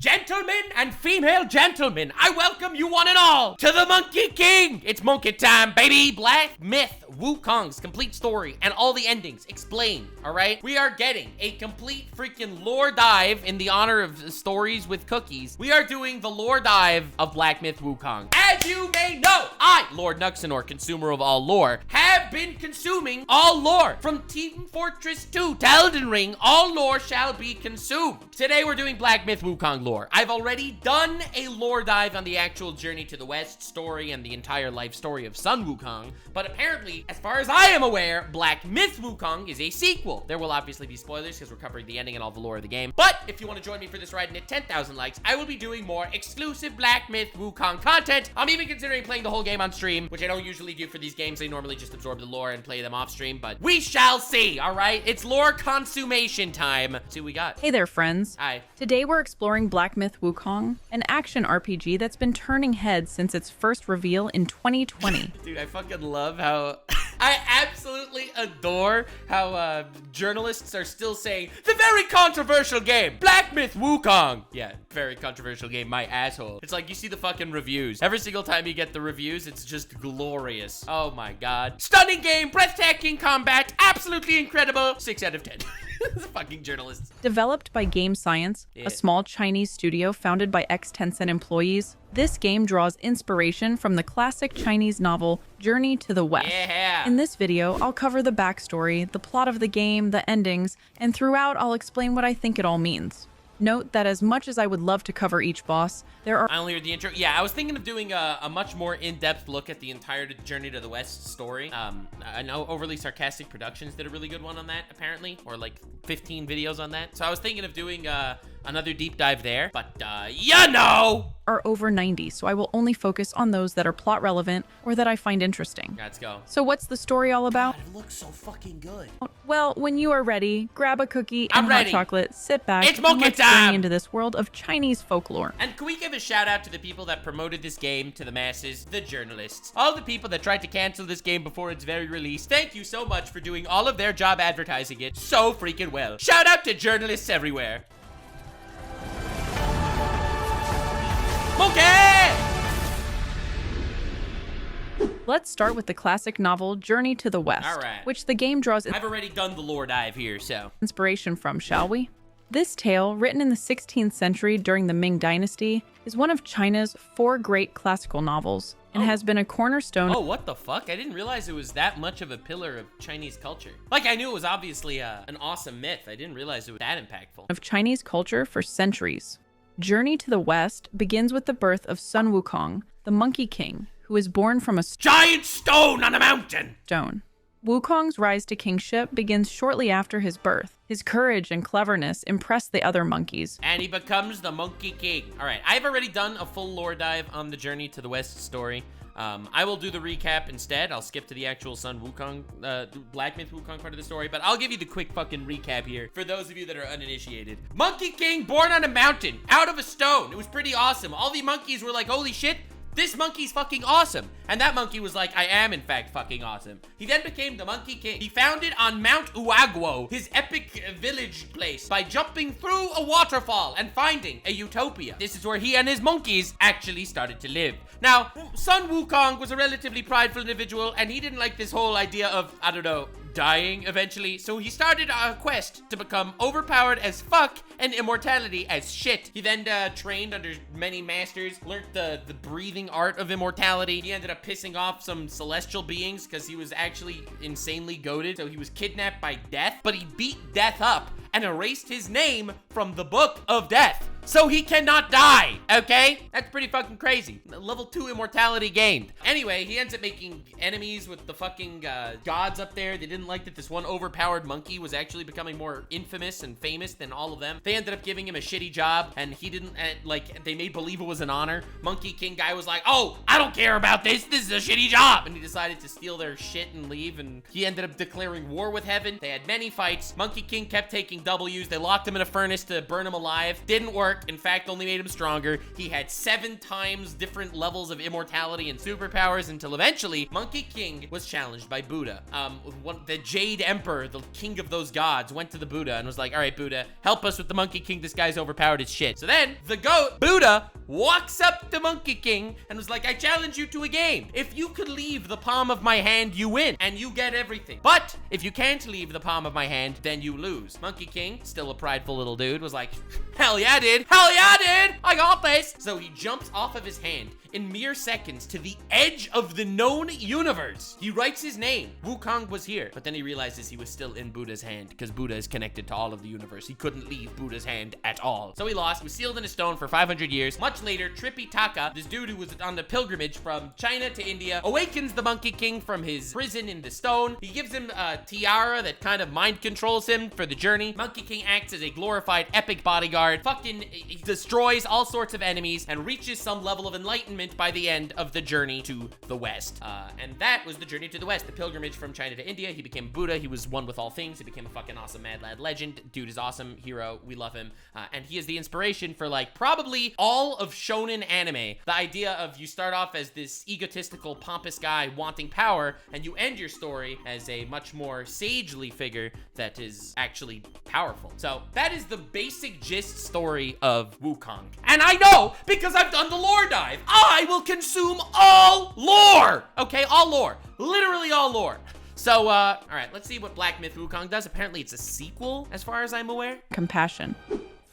Gentlemen and female gentlemen, I welcome you one and all to the Monkey King! It's monkey time, baby! Black Myth Wukong's complete story and all the endings explained, alright? We are getting a complete freaking lore dive in the honor of stories with cookies. We are doing the lore dive of Black Myth Wukong. As you may know, I, Lord Nuxanor, consumer of all lore, have been consuming all lore. From Team Fortress 2 to Elden Ring, all lore shall be consumed. Today we're doing Black Myth Wukong lore. I've already done a lore dive on the actual Journey to the West story and the entire life story of Sun Wukong, but apparently, as far as I am aware, Black Myth Wukong is a sequel. There will obviously be spoilers because we're covering the ending and all the lore of the game, but if you want to join me for this ride and hit 10,000 likes, I will be doing more exclusive Black Myth Wukong content. I'm even considering playing the whole game on stream, which I don't usually do for these games. I normally just absorb the lore and play them off stream, but we shall see, all right? It's lore consummation time. Let's see what we got. Hey there, friends. Hi. Today we're exploring Black Myth Wukong, an action RPG that's been turning heads since its first reveal in 2020. Dude, I fucking love how... I absolutely adore how journalists are still saying, the very controversial game, Black Myth Wukong. Yeah, very controversial game, my asshole. It's like you see the fucking reviews. Every single time you get the reviews, it's just glorious. Oh my god. Stunning game, breathtaking combat, absolutely incredible. 6 out of 10. Fucking journalists. Developed by Game Science, a small Chinese studio founded by ex-Tencent employees, this game draws inspiration from the classic Chinese novel Journey to the West. Yeah. In this video, I'll cover the backstory, the plot of the game, the endings, and throughout I'll explain what I think it all means. Note that as much as I would love to cover each boss, there are— I only heard the intro. Yeah, I was thinking of doing a much more in-depth look at the entire Journey to the West story. I know Overly Sarcastic Productions did a really good one on that, apparently, or like 15 videos on that. So I was thinking of doing another deep dive there, but you know! Are over 90, so I will only focus on those that are plot relevant or that I find interesting. Let's go. So what's the story all about? God, it looks so fucking good. Well, when you are ready, grab a cookie and I'm ready. hot chocolate, sit back, It's and monkey let's time! journey into this world of Chinese folklore. And can we give a shout out to the people that promoted this game to the masses, the journalists, all the people that tried to cancel this game before its very release. Thank you so much for doing all of their job advertising it so freaking well. Shout out to journalists everywhere. Monkey! Let's start with the classic novel Journey to the West, All right. which the game draws I've already done the lore dive here, so. inspiration from, shall we? This tale, written in the 16th century during the Ming Dynasty, is one of China's 4 great classical novels and has been a cornerstone Oh, what the fuck? I didn't realize it was that much of a pillar of Chinese culture. Like, I knew it was obviously an awesome myth. I didn't realize it was that impactful. of Chinese culture for centuries. Journey to the West begins with the birth of Sun Wukong, the Monkey King, who is born from a Giant stone on a mountain! stone. Wukong's rise to kingship begins shortly after his birth. His courage and cleverness impress the other monkeys. And he becomes the Monkey King. All right, I've already done a full lore dive on the Journey to the West story. I will do the recap instead. I'll skip to the actual Sun Wukong, Black Myth Wukong part of the story, but I'll give you the quick fucking recap here for those of you that are uninitiated. Monkey King born on a mountain, out of a stone. It was pretty awesome. All the monkeys were like, holy shit, this monkey's fucking awesome. And that monkey was like, I am in fact fucking awesome. He then became the Monkey King. He founded on Mount Uaguo, his epic village place, by jumping through a waterfall and finding a utopia. This is where he and his monkeys actually started to live. Now, Sun Wukong was a relatively prideful individual, and he didn't like this whole idea of, I don't know, dying eventually, so he started a quest to become overpowered as fuck and immortality as shit. He then trained under many masters, learned the breathing art of immortality. He ended up pissing off some celestial beings because he was actually insanely goated, so he was kidnapped by death, but he beat death up and erased his name from the book of death. So he cannot die, okay? That's pretty fucking crazy. Level 2 immortality gained. Anyway, he ends up making enemies with the fucking gods up there. They didn't like that this one overpowered monkey was actually becoming more infamous and famous than all of them. They ended up giving him a shitty job, and he didn't, like, they made believe it was an honor. Monkey King guy was like, oh, I don't care about this. This is a shitty job. And he decided to steal their shit and leave, and he ended up declaring war with heaven. They had many fights. Monkey King kept taking W's. They locked him in a furnace to burn him alive. Didn't work. in fact, only made him stronger. He had 7 times different levels of immortality and superpowers until eventually Monkey King was challenged by Buddha. The Jade Emperor, the king of those gods, went to the Buddha and was like, all right, Buddha, help us with the Monkey King. This guy's overpowered as shit. So then the goat, Buddha, walks up to Monkey King and was like, I challenge you to a game. If you could leave the palm of my hand, you win and you get everything. But if you can't leave the palm of my hand, then you lose. Monkey King, still a prideful little dude, was like, hell yeah, dude. Hell yeah, dude. I got this. So he jumps off of his hand in mere seconds to the edge of the known universe. He writes his name. Wukong was here, but then he realizes he was still in Buddha's hand because Buddha is connected to all of the universe. He couldn't leave Buddha's hand at all. So he lost. He was sealed in a stone for 500 years. Much later, Trippy Taka, this dude who was on the pilgrimage from China to India, awakens the Monkey King from his prison in the stone. He gives him a tiara that kind of mind controls him for the journey. Monkey King acts as a glorified epic bodyguard, fucking destroys all sorts of enemies, and reaches some level of enlightenment by the end of the journey to the West. And that was the journey to the West, the pilgrimage from China to India. He became Buddha. He was one with all things. He became a fucking awesome mad lad legend. Dude is awesome. Hero. We love him. And he is the inspiration for like probably all of shonen anime. The idea of you start off as this egotistical, pompous guy wanting power, and you end your story as a much more sagely figure that is actually powerful. So that is the basic gist story of Wukong. And I know because I've done the lore dive. I will consume all lore. Okay, all lore. Literally all lore. So, all right, let's see what Black Myth Wukong does. Apparently it's a sequel, as far as I'm aware. Compassion.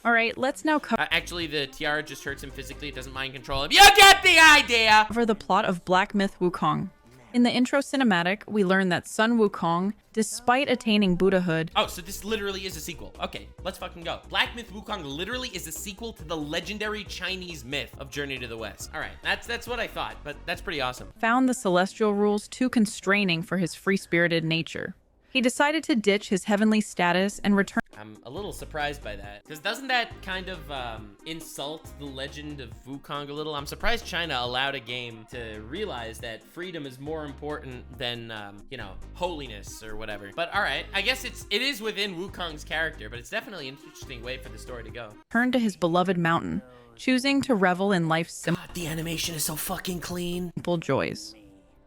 All right, let's now actually, the tiara just hurts him physically. It doesn't mind control him. You get the idea! cover the plot of Black Myth Wukong. In the intro cinematic, we learn that Sun Wukong, despite attaining Buddhahood... Oh, so this literally is a sequel. Okay, let's fucking go. Black Myth Wukong literally is a sequel to the legendary Chinese myth of Journey to the West. All right, that's what I thought, but that's pretty awesome. Found the celestial rules too constraining for his free-spirited nature. He decided to ditch his heavenly status and return... I'm a little surprised by that, because doesn't that kind of insult the legend of Wukong a little? I'm surprised China allowed a game to realize that freedom is more important than, you know, holiness or whatever. But all right, I guess it is within Wukong's character, but it's definitely an interesting way for the story to go. Turned to his beloved mountain, choosing to revel in life's God, the animation is so fucking clean. simple joys.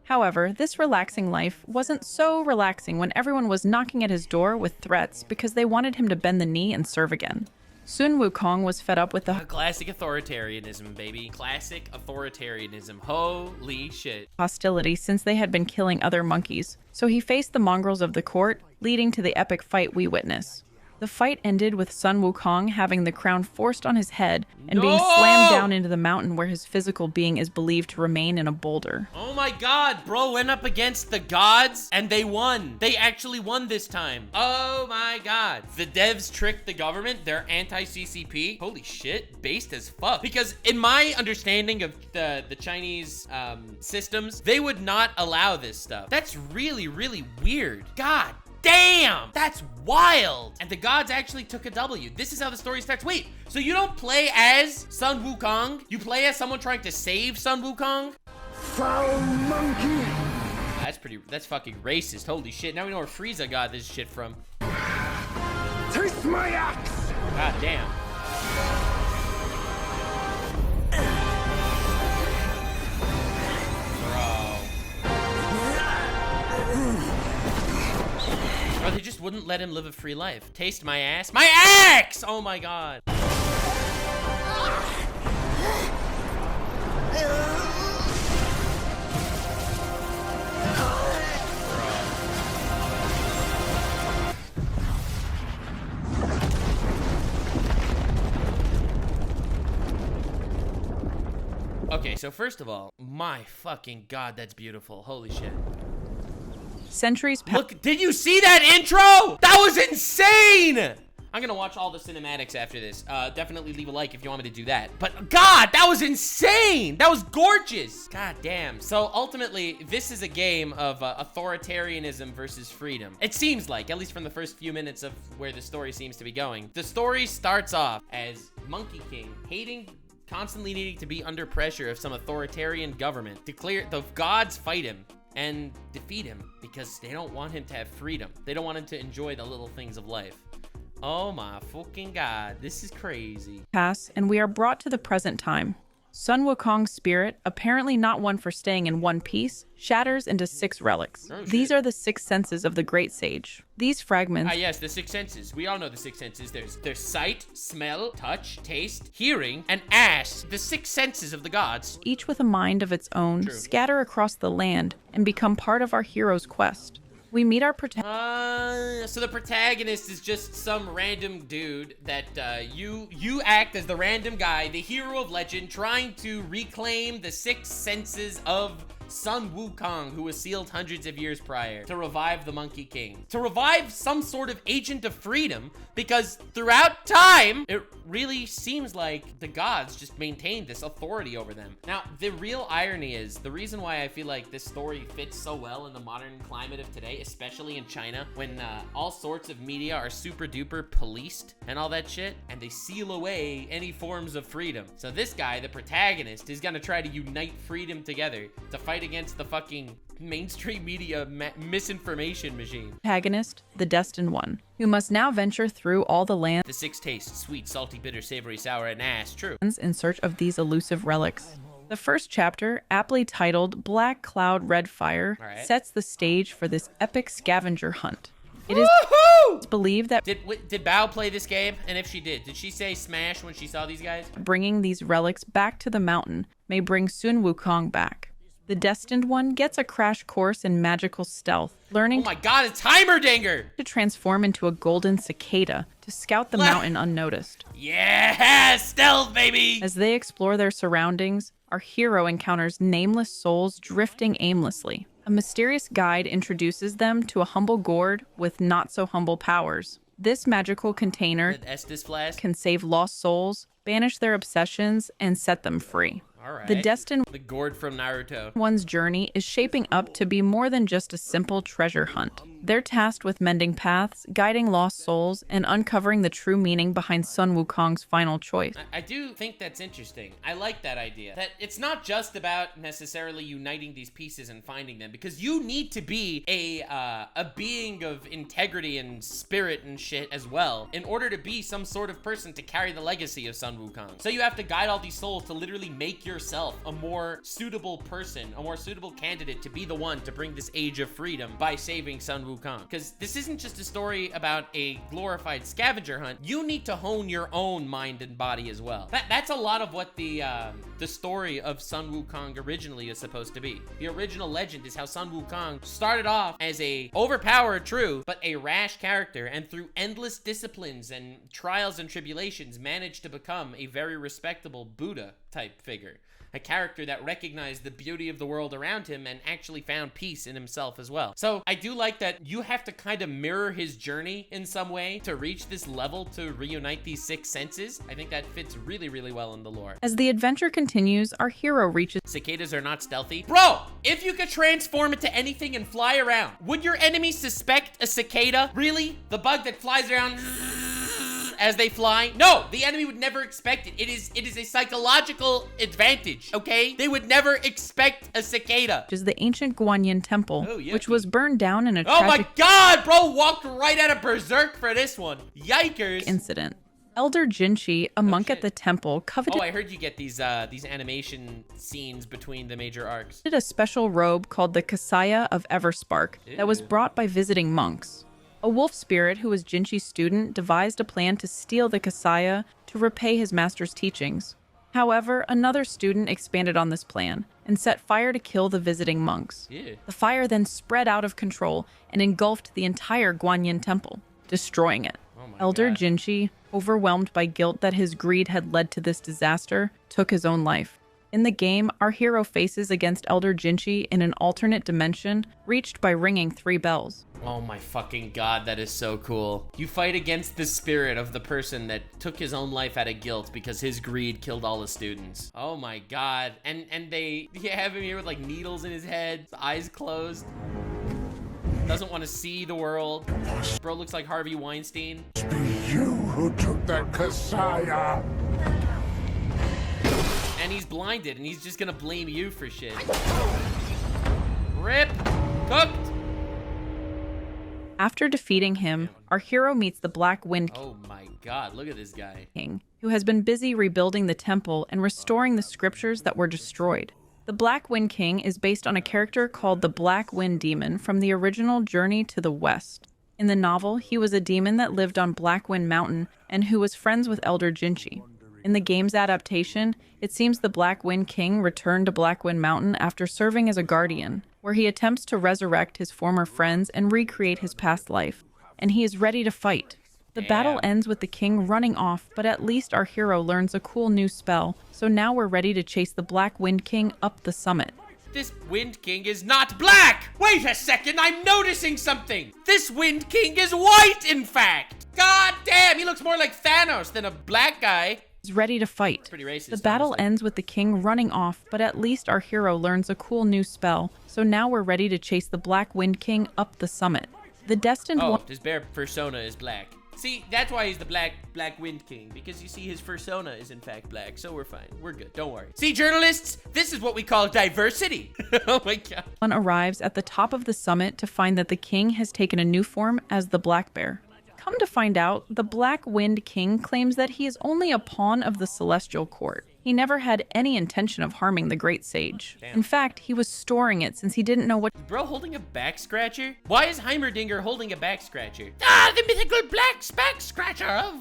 However, this relaxing life wasn't so relaxing when everyone was knocking at his door with threats because they wanted him to bend the knee and serve again. Sun Wukong was fed up with the Classic authoritarianism, baby. Classic authoritarianism. Holy shit. hostility since they had been killing other monkeys, so he faced the mongrels of the court, leading to the epic fight we witness. The fight ended with Sun Wukong having the crown forced on his head and being slammed down into the mountain where his physical being is believed to remain in a boulder. Oh my god, bro went up against the gods and they won. They actually won this time. Oh my god. The devs tricked the government. They're anti-CCP. Holy shit, based as fuck. Because in my understanding of the Chinese systems, they would not allow this stuff. That's really, really weird. God damn, that's wild. And the gods actually took a W. This is how the story starts. Wait, so you don't play as Sun Wukong? You play as someone trying to save Sun Wukong? Foul monkey! That's fucking racist. Holy shit, now we know where Frieza got this shit from. Taste my axe! God damn. Bro, they just wouldn't let him live a free life. Taste my ass. My axe! Oh my god. Okay, so first of all, my fucking god, that's beautiful. Holy shit. Centuries passed. Look, did you see that intro? That was insane! I'm gonna watch all the cinematics after this. Definitely leave a like if you want me to do that. But God, that was insane! That was gorgeous! God damn. So ultimately, this is a game of authoritarianism versus freedom. It seems like, at least from the first few minutes of where the story seems to be going. The story starts off as Monkey King constantly needing to be under pressure of some authoritarian government. The gods fight him and defeat him because they don't want him to have freedom. They don't want him to enjoy the little things of life. Oh my fucking god, this is crazy. Pass, and we are brought to the present time. Sun Wukong's spirit, apparently not one for staying in one piece, shatters into 6 relics. Oh, These shit. are the 6 senses of the Great Sage. These fragments Yes, the 6 senses. We all know the 6 senses. There's sight, smell, touch, taste, hearing, and ass. The 6 senses of the gods. each with a mind of its own, True. scatter across the land and become part of our hero's quest. We meet our protagonist. So the protagonist is just some random dude that you act as the random guy, the hero of legend, trying to reclaim the 6 senses of Sun Wukong, who was sealed hundreds of years prior, to revive the Monkey King. To revive some sort of agent of freedom, because throughout time, it really seems like the gods just maintained this authority over them. Now, the real irony is, the reason why I feel like this story fits so well in the modern climate of today, especially in China, when all sorts of media are super duper policed and all that shit, and they seal away any forms of freedom. So this guy, the protagonist, is gonna try to unite freedom together to fight against the fucking mainstream media misinformation machine. Protagonist, the Destined One, who must now venture through all the lands The 6 tastes: sweet, salty, bitter, savory, sour, and ass. True. in search of these elusive relics. The first chapter, aptly titled Black Cloud Red Fire, Alright. sets the stage for this epic scavenger hunt. It is Woohoo! believed that Did Bao play this game? And if she did she say smash when she saw these guys? bringing these relics back to the mountain may bring Sun Wukong back. The Destined One gets a crash course in magical stealth, Oh learning my god, it's Heimerdinger! to transform into a golden cicada to scout the mountain unnoticed. Yeah, stealth, baby! As they explore their surroundings, our hero encounters nameless souls drifting aimlessly. A mysterious guide introduces them to a humble gourd with not-so-humble powers. This magical container The Estus flask. can save lost souls, banish their obsessions, and set them free. Alright. The Destined The gourd from Naruto. One's journey is shaping up to be more than just a simple treasure hunt. They're tasked with mending paths, guiding lost souls, and uncovering the true meaning behind Sun Wukong's final choice. I do think that's interesting. I like that idea. That it's not just about necessarily uniting these pieces and finding them, because you need to be a being of integrity and spirit and shit as well in order to be some sort of person to carry the legacy of Sun Wukong. So you have to guide all these souls to literally make yourself a more suitable person, a more suitable candidate to be the one to bring this age of freedom by saving Sun Wukong. Because this isn't just a story about a glorified scavenger hunt. You need to hone your own mind and body as well. That's a lot of what the story of Sun Wukong originally is supposed to be. The original legend is how Sun Wukong started off as a overpowered, true, but a rash character, and through endless disciplines and trials and tribulations managed to become a very respectable Buddha type figure. A character that recognized the beauty of the world around him and actually found peace in himself as well. So I do like that you have to kind of mirror his journey in some way to reach this level to reunite these 6 senses. I think that fits really, really well in the lore. As the adventure continues, our hero reaches Cicadas are not stealthy. Bro, if you could transform into anything and fly around, would your enemy suspect a cicada? Really? The bug that flies around as they fly? No, the enemy would never expect it. It is a psychological advantage, okay? They would never expect a cicada. the ancient Guanyin Temple, Oh, yucky. which was burned down in a Oh my tragic god, bro, walked right out of berserk for this one. Yikers. incident. Elder Jinchi, a monk shit. at the temple, coveted Oh, I heard you get these animation scenes between the major arcs. a special robe called the Kasaya of Everspark that was brought by visiting monks. A wolf spirit who was Jinchi's student devised a plan to steal the Kasaya to repay his master's teachings. However, another student expanded on this plan and set fire to kill the visiting monks. Yeah. The fire then spread out of control and engulfed the entire Guanyin temple, destroying it. Oh my Elder God. Jinchi, overwhelmed by guilt that his greed had led to this disaster, took his own life. In the game, our hero faces against Elder Jinchi in an alternate dimension, reached by ringing 3 bells. Oh my fucking god, that is so cool. You fight against the spirit of the person that took his own life out of guilt because his greed killed all his students. Oh my god. And they have him here with like needles in his head, eyes closed. Doesn't want to see the world. Bro looks like Harvey Weinstein. Be you who took the Kasaya. And he's blinded and he's just gonna blame you for shit. Rip. Cooked. After defeating him, our hero meets the Black Wind Oh my god, look at this guy. King, who has been busy rebuilding the temple and restoring the scriptures that were destroyed. The Black Wind King is based on a character called the Black Wind Demon from the original Journey to the West. In the novel, he was a demon that lived on Black Wind Mountain and who was friends with Elder Jinchi. In the game's adaptation, it seems the Black Wind King returned to Black Wind Mountain after serving as a guardian, where he attempts to resurrect his former friends and recreate his past life. And he is ready to fight. The battle ends with the king running off, but at least our hero learns a cool new spell, so now we're ready to chase the Black Wind King up the summit. This Wind King is not black! Wait a second, I'm noticing something! This Wind King is white, in fact! God damn, he looks more like Thanos than a black guy. Is ready to fight. Pretty racist, The battle honestly. ends with the king running off, but at least our hero learns a cool new spell, so now we're ready to chase the Black Wind King up the summit. The destined Oh, one his bare persona is black. See, that's why he's the Black Wind King, because you see his persona is in fact black, so we're fine. We're good, don't worry. See, journalists, this is what we call diversity. Oh my god. arrives at the top of the summit to find that the king has taken a new form as the Black Bear. Come to find out, the Black Wind King claims that he is only a pawn of the Celestial Court. He never had any intention of harming the Great Sage. Damn. In fact, he was storing it since he didn't know what Bro holding a back scratcher? Why is Heimerdinger holding a back scratcher? Ah, the mythical black back scratcher of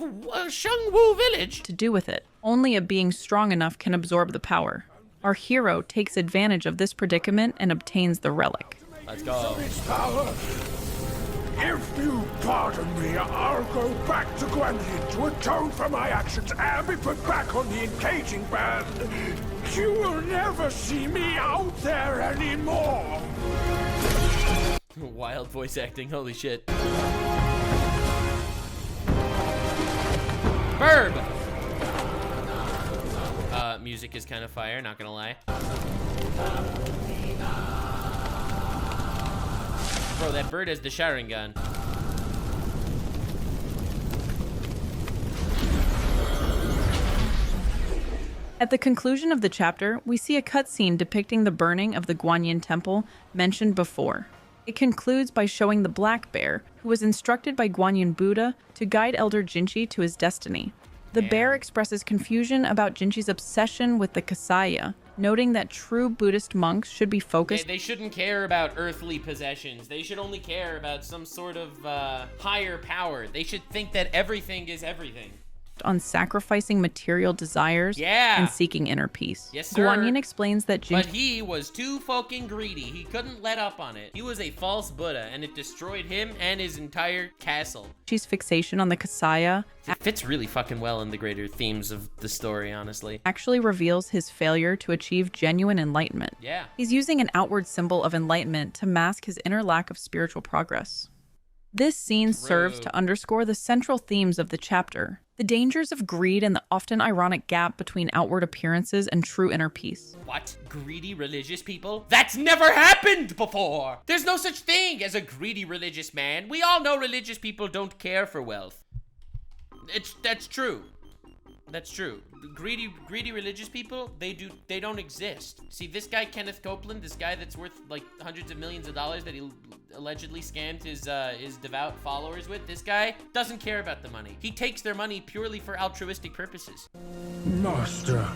Shungwu Village. to do with it. Only a being strong enough can absorb the power. Our hero takes advantage of this predicament and obtains the relic. Let's go. Its power. If you pardon me, I'll go back to Guanyin to atone for my actions and be put back on the engaging band. You will never see me out there anymore. Wild voice acting, holy shit. Burb! Music is kind of fire, not gonna lie. Bro, that bird has the Sharingan. At the conclusion of the chapter, we see a cutscene depicting the burning of the Guanyin Temple mentioned before. It concludes by showing the Black Bear, who was instructed by Guanyin Buddha to guide Elder Jinchi to his destiny. The bear expresses confusion about Jinchi's obsession with the Kasaya, noting that true Buddhist monks should be focused They shouldn't care about earthly possessions. They should only care about some sort of higher power. They should think that everything is everything. on sacrificing material desires Yeah. and seeking inner peace. Yes, sir. Guanyin explains that But Jinchi he was too fucking greedy. He couldn't let up on it. He was a false Buddha, and it destroyed him and his entire castle. Jinchi's fixation on the Kasaya It fits really fucking well in the greater themes of the story, honestly. actually reveals his failure to achieve genuine enlightenment. Yeah. He's using an outward symbol of enlightenment to mask his inner lack of spiritual progress. This scene serves to underscore the central themes of the chapter: the dangers of greed and the often ironic gap between outward appearances and true inner peace. What? Greedy religious people? That's never happened before! There's no such thing as a greedy religious man. We all know religious people don't care for wealth. That's true. That's true. Greedy religious people, they don't exist. See, this guy Kenneth Copeland, this guy that's worth like hundreds of millions of dollars that he allegedly scammed his devout followers with, this guy doesn't care about the money. He takes their money purely for altruistic purposes. Master,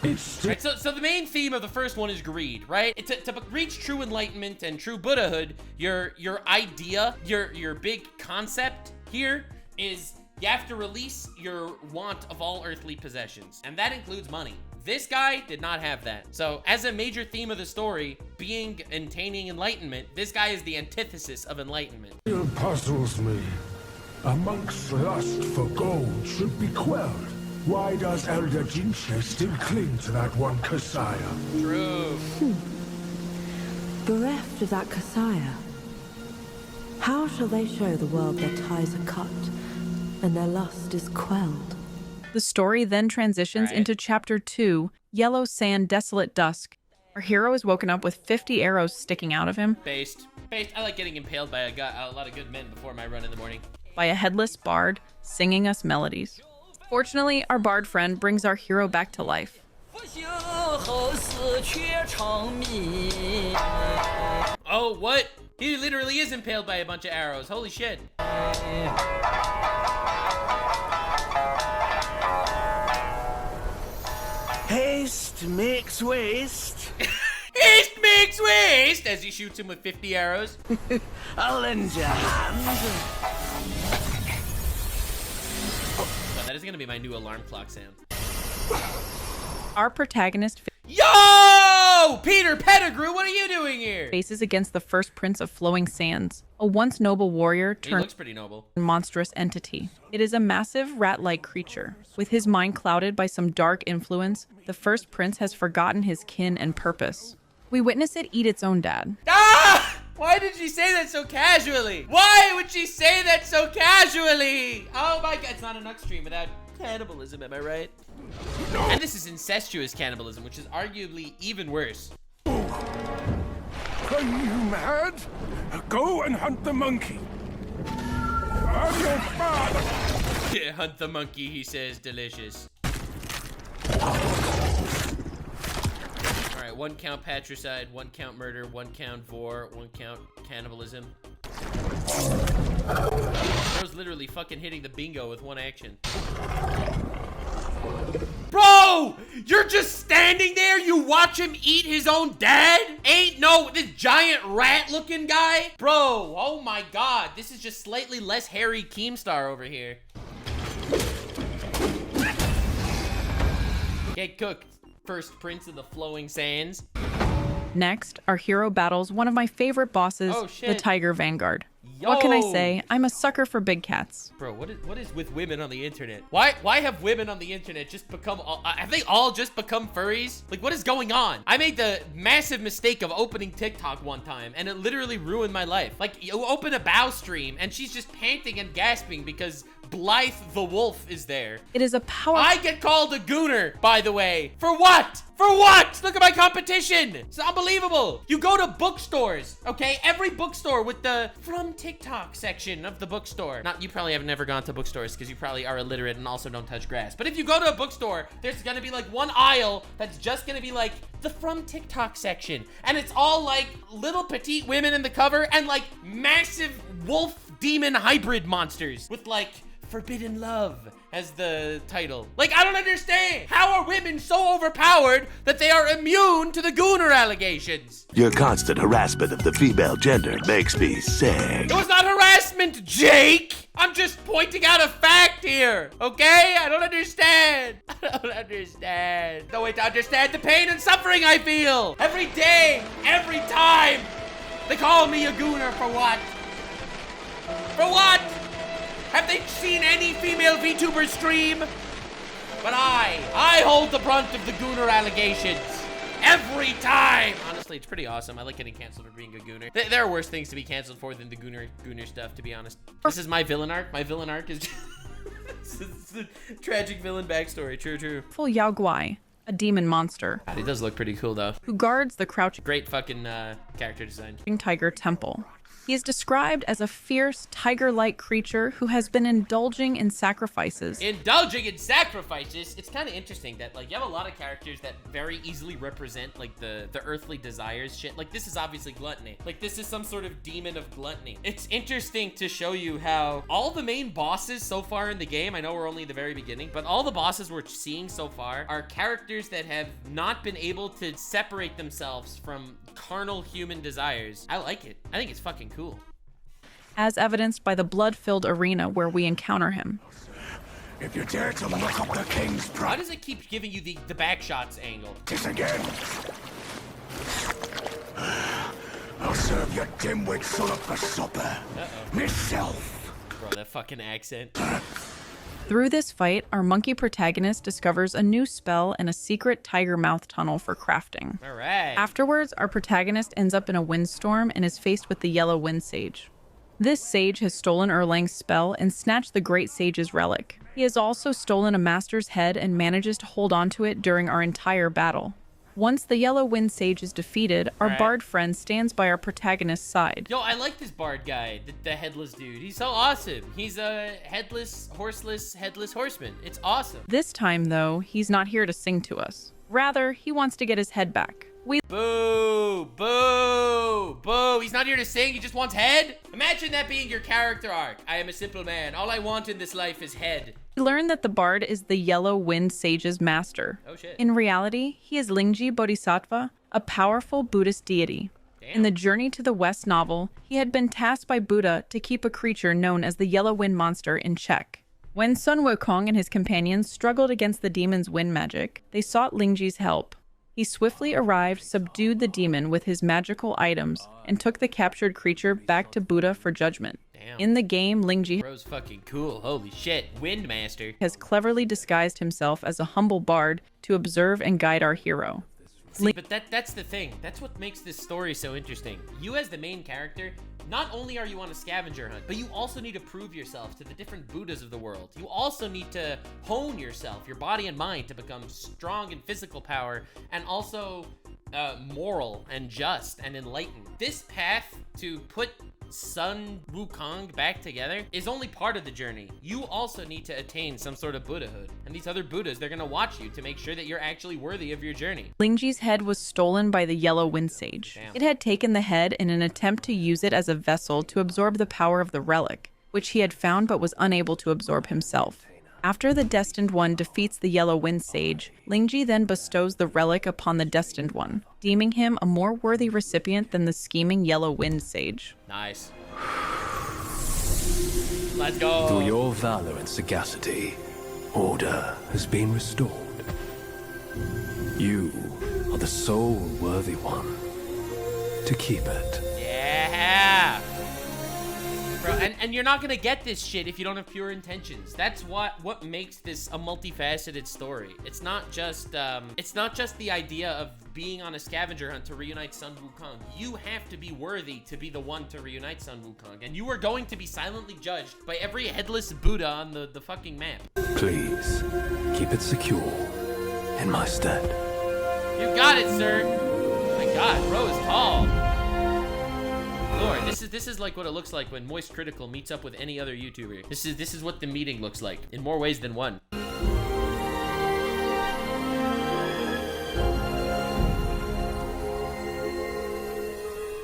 it's Right, so the main theme of the first one is greed, right? To reach true enlightenment and true Buddhahood, your idea, your big concept here is you have to release your want of all earthly possessions, and that includes money. This guy did not have that. So as a major theme of the story, being attaining enlightenment, this guy is the antithesis of enlightenment. still puzzles me. A monk's lust for gold should be quelled. Why does Elder Jinchi still cling to that one Kasaya? True. Bereft of that Kasaya, how shall they show the world their ties are cut and their lust is quelled? The story then transitions Right. into Chapter 2, Yellow Sand Desolate Dusk. Our hero is woken up with 50 arrows sticking out of him Based. I like getting impaled by a lot of good men before my run in the morning. by a headless bard singing us melodies. Fortunately, our bard friend brings our hero back to life. Oh, what? He literally is impaled by a bunch of arrows. Holy shit. Haste makes waste. Haste makes waste! As he shoots him with 50 arrows. I'll lend you a hand. So that is gonna be my new alarm clock sound. Our protagonist Yo! Peter Pettigrew, what are you doing here? faces against the first prince of flowing sands, a once noble warrior He turned looks pretty noble. monstrous entity. It is a massive rat-like creature. With his mind clouded by some dark influence, the first prince has forgotten his kin and purpose. We witness it eat its own dad. Ah! Why did she say that so casually? Why would she say that so casually? Oh my god, it's not a Nux stream without cannibalism, am I right? And this is incestuous cannibalism, which is arguably even worse. Are you mad? Go and hunt the monkey. I'm your father. Yeah, hunt the monkey, he says, delicious. Alright, 1 count patricide, 1 count murder, 1 count vor, 1 count cannibalism. Bro's literally fucking hitting the bingo with 1 action. Bro! You're just standing there, you watch him eat his own dad? Ain't no, this giant rat looking guy? Bro, oh my god, this is just slightly less hairy Keemstar over here. Get cooked, first prince of the flowing sands. Next, our hero battles one of my favorite bosses, Oh, the shit. Tiger Vanguard. What can I Yo! say? I'm a sucker for big cats. Bro, what is with women on the internet? Why have women on the internet just become have they all just become furries? Like, what is going on? I made the massive mistake of opening TikTok one time and it literally ruined my life. Like, you open a bow stream and she's just panting and gasping because Blythe the wolf is there. It is a power. I get called a gooner, by the way. For what? For what? Look at my competition. It's unbelievable. You go to bookstores, okay? Every bookstore with the from TikTok section of the bookstore. Not, you probably have never gone to bookstores because you probably are illiterate and also don't touch grass. But if you go to a bookstore, there's gonna be like one aisle that's just gonna be like the from TikTok section. And it's all like little petite women in the cover and like massive wolf demon hybrid monsters with like Forbidden Love as the title. Like, I don't understand. How are women so overpowered that they are immune to the gooner allegations? Your constant harassment of the female gender makes me sick. It was not harassment, Jake. I'm just pointing out a fact here, okay? I don't understand. I don't understand. No way to understand the pain and suffering I feel. Every day, every time. They call me a gooner for what? For what? Have they seen any female VTubers stream? But I hold the brunt of the gooner allegations. Every time! Honestly, it's pretty awesome. I like getting canceled for being a gooner. There are worse things to be canceled for than the gooner stuff, to be honest. This is my villain arc. My villain arc is it's a tragic villain backstory. True. Full Yao Guai, a demon monster He does look pretty cool, though. who guards the crouching Great fucking character design. tiger temple. He is described as a fierce, tiger-like creature who has been indulging in sacrifices. Indulging in sacrifices. It's kind of interesting that like you have a lot of characters that very easily represent like the earthly desires shit. Like this is obviously gluttony. Like this is some sort of demon of gluttony. It's interesting to show you how all the main bosses so far in the game, I know we're only at the very beginning, but all the bosses we're seeing so far are characters that have not been able to separate themselves from carnal human desires. I like it. I think it's fucking cool. As evidenced by the blood-filled arena where we encounter him. If you dare to look up the king's Why pride does it keep giving you the back shots angle? again, I'll serve your dimwit son up for supper. Myself. Bro, that fucking accent. Through this fight, our monkey protagonist discovers a new spell and a secret tiger mouth tunnel for crafting. All right. Afterwards, our protagonist ends up in a windstorm and is faced with the yellow wind sage. This sage has stolen Erlang's spell and snatched the great sage's relic. He has also stolen a master's head and manages to hold onto it during our entire battle. Once the yellow wind sage is defeated, our Alright. bard friend stands by our protagonist's side. Yo, I like this bard guy, the headless dude. He's so awesome. He's a headless horseman. It's awesome. This time, though, he's not here to sing to us. Rather, he wants to get his head back. Boo! Boo! Boo! He's not here to sing, he just wants head? Imagine that being your character arc. I am a simple man. All I want in this life is head. We learn that the bard is the Yellow Wind Sage's master. Oh shit. In reality, he is Lingji Bodhisattva, a powerful Buddhist deity. Damn. In the Journey to the West novel, he had been tasked by Buddha to keep a creature known as the Yellow Wind Monster in check. When Sun Wukong and his companions struggled against the demon's wind magic, they sought Lingji's help. He swiftly arrived, subdued the demon with his magical items, and took the captured creature back to Buddha for judgment. Damn. In the game, Lingji Bro's fucking cool. Holy shit. Windmaster. has cleverly disguised himself as a humble bard to observe and guide our hero. See, but that's the thing. That's what makes this story so interesting. You as the main character, not only are you on a scavenger hunt, but you also need to prove yourself to the different Buddhas of the world. You also need to hone yourself, your body and mind, to become strong in physical power and also moral and just and enlightened. This path to put Sun Wukong back together is only part of the journey. You also need to attain some sort of Buddhahood. And these other Buddhas, they're gonna watch you to make sure that you're actually worthy of your journey. Lingji's head was stolen by the Yellow Wind Sage. Damn. It had taken the head in an attempt to use it as a vessel to absorb the power of the relic, which he had found but was unable to absorb himself. After the Destined One defeats the Yellow Wind Sage, Lingji then bestows the relic upon the Destined One, deeming him a more worthy recipient than the scheming Yellow Wind Sage. Nice. Let's go. Through your valor and sagacity, order has been restored. You are the sole worthy one to keep it. Yeah. Bro, and you're not gonna get this shit if you don't have pure intentions. That's what makes this a multifaceted story. It's not just the idea of being on a scavenger hunt to reunite Sun Wukong. You have to be worthy to be the one to reunite Sun Wukong, and you are going to be silently judged by every headless Buddha on the fucking map. Please, keep it secure in my stead. You got it, sir. Oh my God, bro is tall. Lord, this is like what it looks like when Moist Critical meets up with any other YouTuber. This is what the meeting looks like in more ways than one.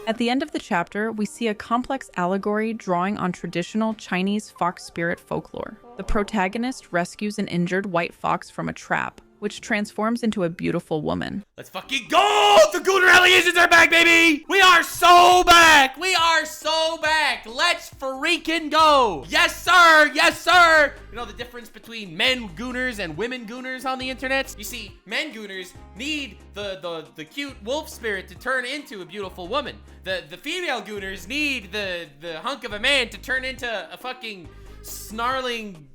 At the end of the chapter, we see a complex allegory drawing on traditional Chinese fox spirit folklore. The protagonist rescues an injured white fox from a trap, which transforms into a beautiful woman. Let's fucking go! The Gooner allegations are back, baby! We are so back! We are so back! Let's freaking go! Yes, sir! Yes, sir! You know the difference between men gooners and women gooners on the internet? You see, men gooners need the cute wolf spirit to turn into a beautiful woman. The female gooners need the hunk of a man to turn into a fucking snarling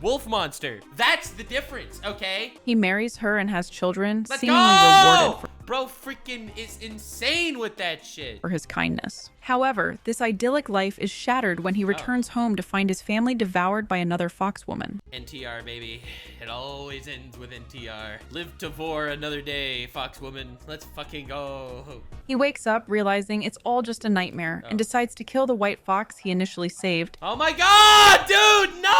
wolf monster. That's the difference, okay? He marries her and has children, Let's seemingly go! rewarded Bro freaking is insane with that shit. for his kindness. However, this idyllic life is shattered when he returns home to find his family devoured by another fox woman. NTR, baby. It always ends with NTR. Live to vor another day, fox woman. Let's fucking go. He wakes up realizing it's all just a nightmare and decides to kill the white fox he initially saved, Oh my God, dude, no!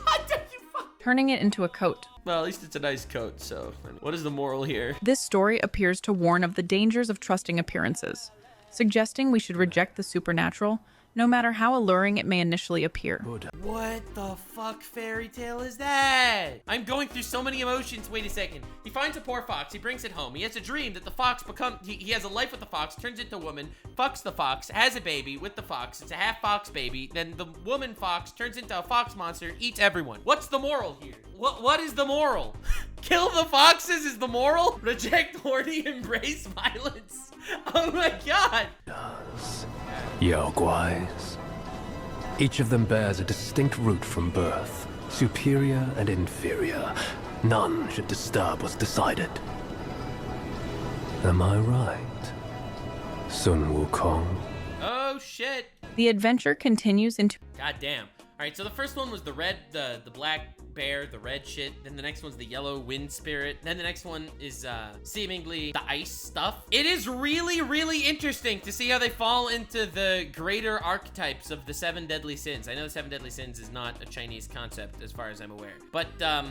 What the fuck? turning it into a coat. Well, at least it's a nice coat, so what is the moral here? This story appears to warn of the dangers of trusting appearances, suggesting we should reject the supernatural, no matter how alluring it may initially appear. What the fuck fairy tale is that? I'm going through so many emotions. Wait a second. He finds a poor fox. He brings it home. He has a dream that the fox he has a life with the fox, turns into a woman, fucks the fox, has a baby with the fox. It's a half fox baby. Then the woman fox turns into a fox monster, eats everyone. What's the moral here? What is the moral? Kill the foxes is the moral? Reject horny, embrace violence. Oh my God. Yao Guais. Each of them bears a distinct root from birth, superior and inferior. None should disturb what's decided. Am I right, Sun Wukong? Oh shit. The adventure continues into God damn. right, so the first one was the red, the black bear, the red shit. Then the next one's the yellow wind spirit. Then the next one is seemingly the ice stuff. It is really, really interesting to see how they fall into the greater archetypes of the 7 deadly sins. I know the 7 deadly sins is not a Chinese concept as far as I'm aware, but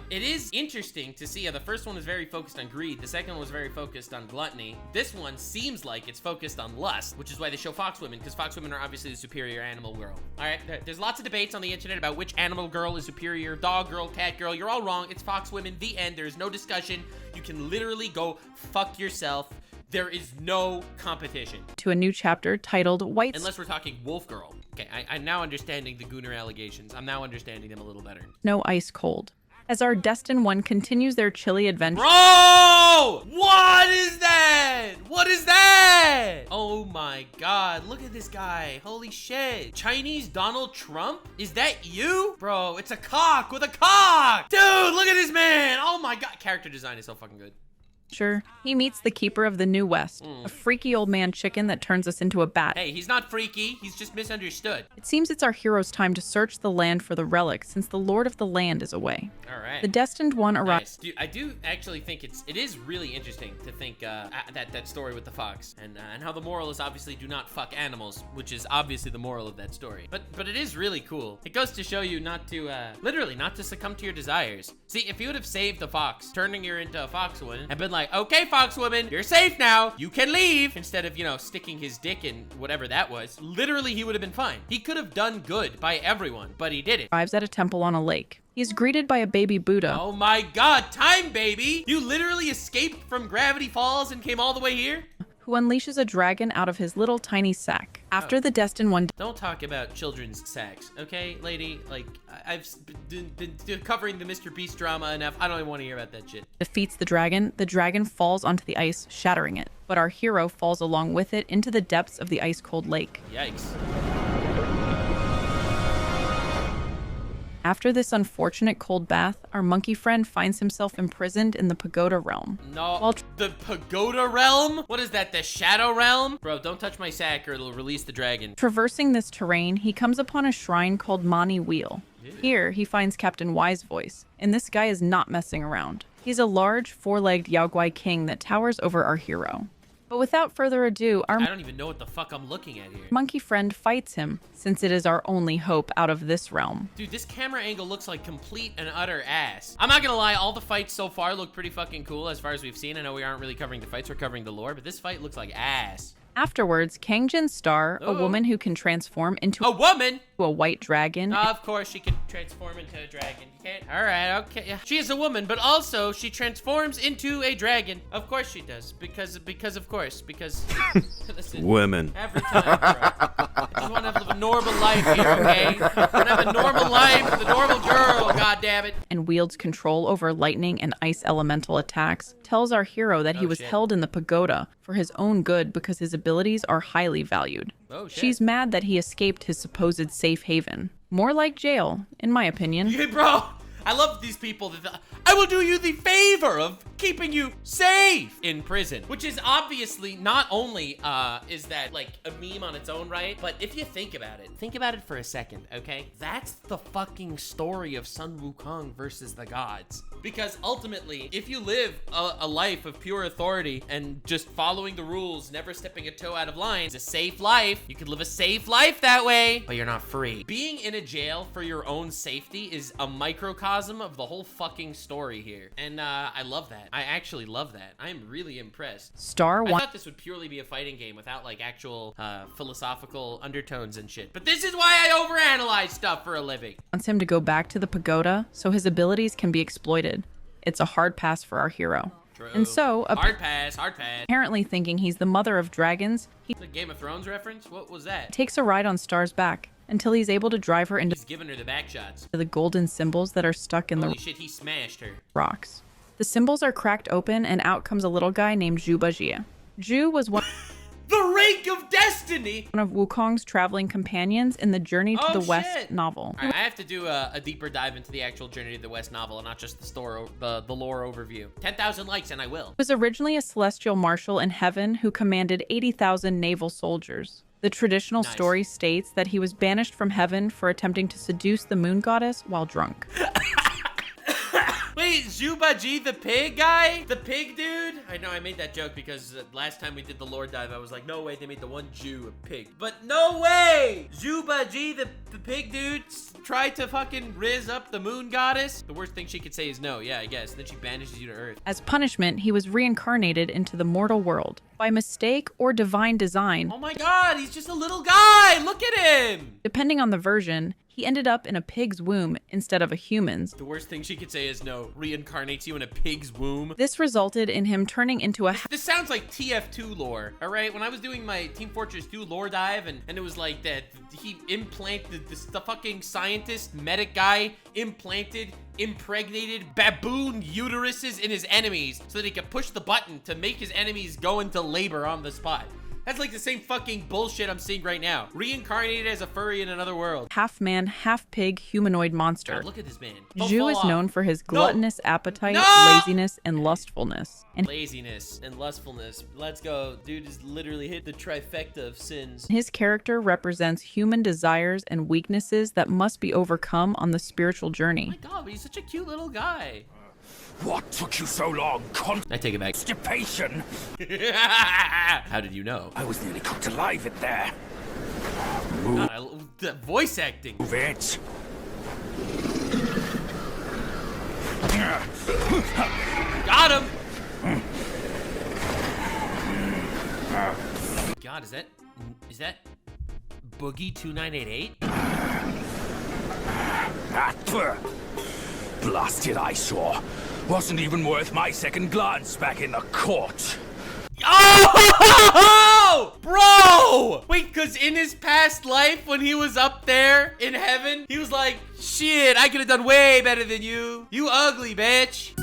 it is interesting to see how the first one was very focused on greed. The second one was very focused on gluttony. This one seems like it's focused on lust, which is why they show fox women, because fox women are obviously the superior animal girl. All right, there's lots of debates on the internet about which animal girl is superior, dog girl, cat girl. You're all wrong. It's fox women. The end. There's no discussion. You can literally go fuck yourself. There is no competition. To a new chapter titled White... Unless we're talking wolf girl. Okay, I'm now understanding the Gunnar allegations. I'm now understanding them a little better. Snow Ice Cold. As our Destined One continues their chilly adventure... Bro! What is that? What is that? Oh my god, look at this guy. Holy shit. Chinese Donald Trump? Is that you? Bro, it's a cock with a cock! Dude, look at this man! Oh my god. Character design is so fucking good. Sure, he meets the Keeper of the New West, a freaky old man chicken that turns us into a bat. Hey, he's not freaky, he's just misunderstood. It seems it's our hero's time to search the land for the relic, since the Lord of the Land is away. All right. The Destined One arrives. Nice. I do actually think it is really interesting to think that story with the fox and how the moral is obviously do not fuck animals, which is obviously the moral of that story. But it is really cool. It goes to show you not to literally not to succumb to your desires. See, if you would have saved the fox, turning her into a fox woman, and been like, okay, fox woman, you're safe now. You can leave. Instead of, sticking his dick in whatever that was, literally he would have been fine. He could have done good by everyone, but he didn't. Arrives at a temple on a lake. He's greeted by a baby Buddha. Oh my god, time baby! You literally escaped from Gravity Falls and came all the way here? Who unleashes a dragon out of his little tiny sack. After the Destined One... Don't talk about children's sacks, okay, lady? Like, I've been covering the Mr. Beast drama enough. I don't even want to hear about that shit. Defeats the dragon falls onto the ice, shattering it. But our hero falls along with it into the depths of the ice-cold lake. Yikes. After this unfortunate cold bath, our monkey friend finds himself imprisoned in the Pagoda realm. No, the Pagoda realm? What is that, the Shadow realm? Bro, don't touch my sack or it'll release the dragon. Traversing this terrain, he comes upon a shrine called Mani Wheel. Here, he finds Captain Wise Voice, and this guy is not messing around. He's a large, four-legged Yaoguai king that towers over our hero. But without further ado, our I don't even know what the fuck I'm looking at here. monkey friend fights him, since it is our only hope out of this realm. Dude, this camera angle looks like complete and utter ass. I'm not gonna lie, all the fights so far look pretty fucking cool as far as we've seen. I know we aren't really covering the fights, we're covering the lore, but this fight looks like ass. Afterwards, Kangjin Star, a woman who can transform into a woman? A white dragon. Of course she can transform into a dragon. You can't. All right, okay. Yeah. She is a woman, but also she transforms into a dragon. Of course she does, because of course, because listen, Women. every time, bro. I just want to live a normal life here, okay? I want to have a normal life with a normal girl. God damn it. And wields control over lightning and ice elemental attacks. Tells our hero that he was held in the pagoda for his own good because his abilities are highly valued. Oh, shit. She's mad that he escaped his supposed safe haven. More like jail, in my opinion. Yeah, bro. I love these people that I will do you the favor of keeping you safe in prison, which is obviously not only is that like a meme on its own right, but if you think about it for a second, okay? That's the fucking story of Sun Wukong versus the gods. Because ultimately, if you live a life of pure authority and just following the rules, never stepping a toe out of line, it's a safe life. You can live a safe life that way, but you're not free. Being in a jail for your own safety is a microcosm of the whole fucking story here. And I love that. I actually love that. I am really impressed. I thought this would purely be a fighting game without like actual philosophical undertones and shit. But this is why I overanalyze stuff for a living. Wants him to go back to the pagoda so his abilities can be exploited. It's a hard pass for our hero. True. And so, hard pass. apparently thinking he's the mother of dragons, he The Game of Thrones reference? What was that? takes a ride on Star's back until he's able to drive her into He's giving her the back shots. the golden symbols that are stuck in Holy the shit, he smashed her. rocks. The symbols are cracked open and out comes a little guy named Zhu Bajie. Zhu was one The Rake of Destiny! of Wukong's traveling companions in the Journey to the West shit. novel. All right, I have to do a deeper dive into the actual Journey to the West novel and not just the lore overview. 10,000 likes and I will. He was originally a celestial marshal in heaven who commanded 80,000 naval soldiers. The traditional Nice. story states that he was banished from heaven for attempting to seduce the moon goddess while drunk. Wait, Zhubaji the pig guy? The pig dude? I know I made that joke because last time we did the lore dive, I was like, no way, they made the one Jew a pig. But no way! Zhubaji the pig dude tried to fucking riz up the moon goddess? The worst thing she could say is no, yeah, I guess. Then she banishes you to Earth. As punishment, he was reincarnated into the mortal world. By mistake or divine design, Oh my god, he's just a little guy! Look at him! depending on the version, he ended up in a pig's womb instead of a human's. The worst thing she could say is no, reincarnates you in a pig's womb. This resulted in him turning into a This sounds like TF2 lore, all right? When I was doing my Team Fortress 2 lore dive, and it was like that he implanted, the fucking scientist, medic guy, impregnated baboon uteruses in his enemies so that he could push the button to make his enemies go into labor on the spot. That's like the same fucking bullshit I'm seeing right now. Reincarnated as a furry in another world. half-man, half-pig humanoid monster. God, look at this man. Don't Zhu fall is off. known for his gluttonous appetite, No! laziness, and lustfulness. And Laziness and lustfulness. Let's go. Dude has literally hit the trifecta of sins. his character represents human desires and weaknesses that must be overcome on the spiritual Oh journey. my god, but he's such a cute little guy. What took you so long? I take it back. Constipation! How did you know? I was nearly cooked alive in there. The voice acting. Move it. Got him. God, is that Boogie 2988? Blasted eyesore. Wasn't even worth my second glance back in the court. Oh, bro! Wait, because in his past life, when he was up there in heaven, he was like, shit, I could have done way better than you. You ugly bitch.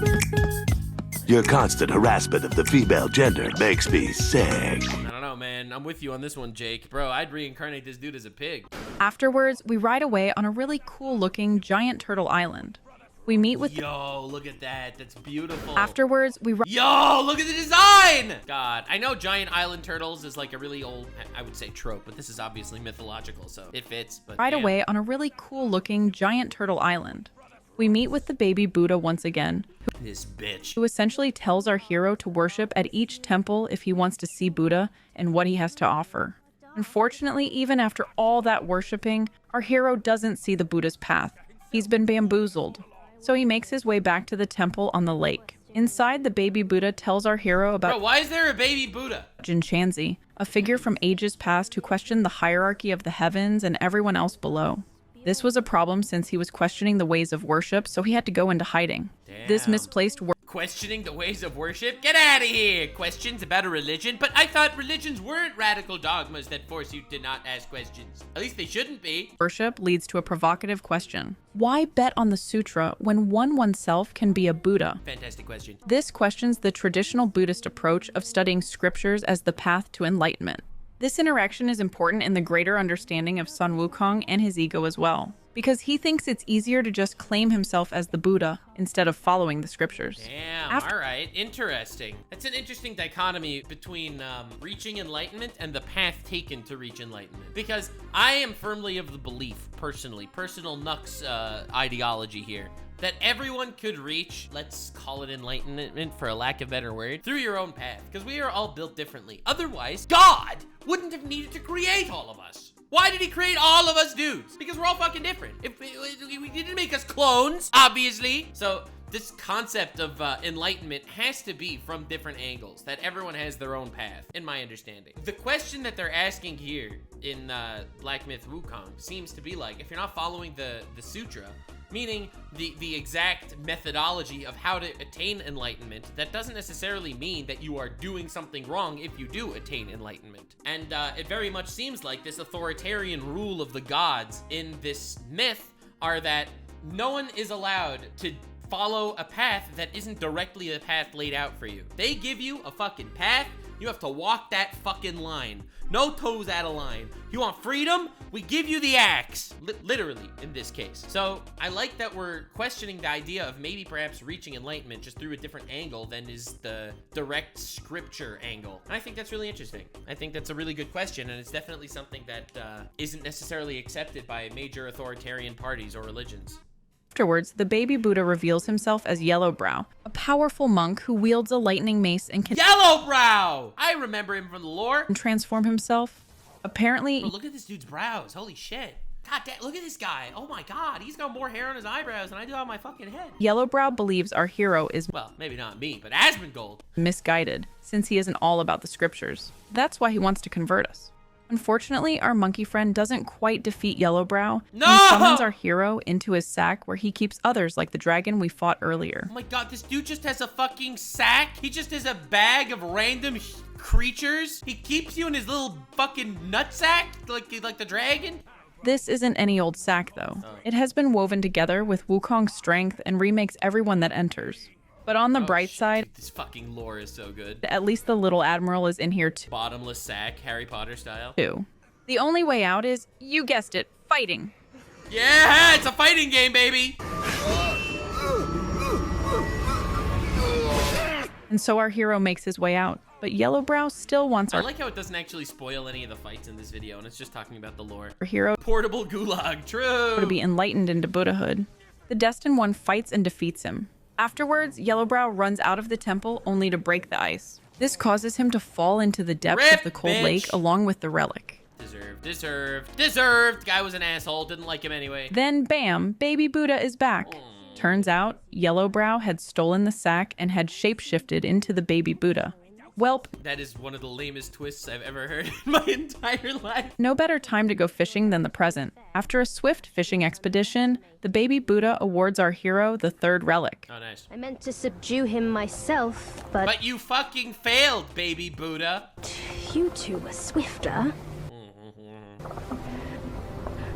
Your constant harassment of the female gender makes me sick. I don't know, man. I'm with you on this one, Jake. Bro, I'd reincarnate this dude as a pig. Afterwards, we ride away on a really cool-looking giant turtle island. We meet with Yo, look at that. That's beautiful. Afterwards, we Yo, look at the design! God, I know giant island turtles is like a really old, I would say trope, but this is obviously mythological, so it fits. But ride damn. away on a really cool-looking giant turtle island. We meet with the baby Buddha once again, This bitch. who essentially tells our hero to worship at each temple if he wants to see Buddha and what he has to offer. Unfortunately, even after all that worshiping, our hero doesn't see the Buddha's path. He's been bamboozled. So he makes his way back to the temple on the lake. Inside, the baby Buddha tells our hero about Bro, why is there a baby Buddha? Jinshanzi, a figure from ages past who questioned the hierarchy of the heavens and everyone else below. This was a problem since he was questioning the ways of worship, so he had to go into hiding. This Damn. misplaced Questioning the ways of worship? Get out of here! Questions about a religion? But I thought religions weren't radical dogmas that force you to not ask questions. At least they shouldn't be. worship leads to a provocative question. Why bet on the sutra when one oneself can be a Buddha? Fantastic question. This questions the traditional Buddhist approach of studying scriptures as the path to enlightenment. This interaction is important in the greater understanding of Sun Wukong and his ego as well, because he thinks it's easier to just claim himself as the Buddha instead of following the scriptures. Damn, all right, interesting. That's an interesting dichotomy between reaching enlightenment and the path taken to reach enlightenment. Because I am firmly of the belief, personal Nux ideology here, that everyone could reach, let's call it enlightenment for a lack of a better word, through your own path, because we are all built differently. Otherwise, God wouldn't have needed to create all of us. Why did he create all of us dudes? Because we're all fucking different. He didn't make us clones, obviously. So this concept of enlightenment has to be from different angles, that everyone has their own path, in my understanding. The question that they're asking here in Black Myth Wukong seems to be like, if you're not following the sutra, meaning the exact methodology of how to attain enlightenment, that doesn't necessarily mean that you are doing something wrong if you do attain enlightenment. And it very much seems like this authoritarian rule of the gods in this myth are that no one is allowed to follow a path that isn't directly the path laid out for you. They give you a fucking path, You have to walk that fucking line. No toes out of line. You want freedom? We give you the axe. Literally, in this case. So, I like that we're questioning the idea of maybe perhaps reaching enlightenment just through a different angle than is the direct scripture angle. And I think that's really interesting. I think that's a really good question, and it's definitely something that isn't necessarily accepted by major authoritarian parties or religions. Afterwards, the baby Buddha reveals himself as Yellowbrow, a powerful monk who wields a lightning mace and can Yellowbrow! I remember him from the lore. transform himself. Apparently, Bro, look at this dude's brows. Holy shit. God damn, look at this guy. Oh my god, he's got more hair on his eyebrows than I do on my fucking head. Yellowbrow believes our hero is Well, maybe not me, but Asmongold. misguided, since he isn't all about the scriptures. That's why he wants to convert us. Unfortunately, our monkey friend doesn't quite defeat Yellowbrow No! and summons our hero into his sack where he keeps others like the dragon we fought earlier. Oh my god, this dude just has a fucking sack. He just has a bag of random creatures. He keeps you in his little fucking nutsack, like the dragon. This isn't any old sack, though. It has been woven together with Wukong's strength and remakes everyone that enters. But on the bright side, This fucking lore is so good. at least the little admiral is in here Bottomless sack, Harry Potter style. too. The only way out is, you guessed it, fighting. Yeah, it's a fighting game, baby. And so our hero makes his way out. But Yellowbrow still wants I our like how it doesn't actually spoil any of the fights in this video, and it's just talking about the lore. hero Portable gulag, true. to be enlightened into Buddhahood. The Destined One fights and defeats him. Afterwards, Yellowbrow runs out of the temple only to break the ice. This causes him to fall into the depths Rip, of the cold bitch. lake along with the relic. Deserved. Guy was an asshole, didn't like him anyway. Then bam, baby Buddha is back. Turns out, Yellowbrow had stolen the sack and had shapeshifted into the baby Buddha. Welp, That is one of the lamest twists I've ever heard in my entire life. no better time to go fishing than the present. After a swift fishing expedition, the baby Buddha awards our hero the third relic. Oh, nice. I meant to subdue him myself, But you fucking failed, baby Buddha. you two were swifter.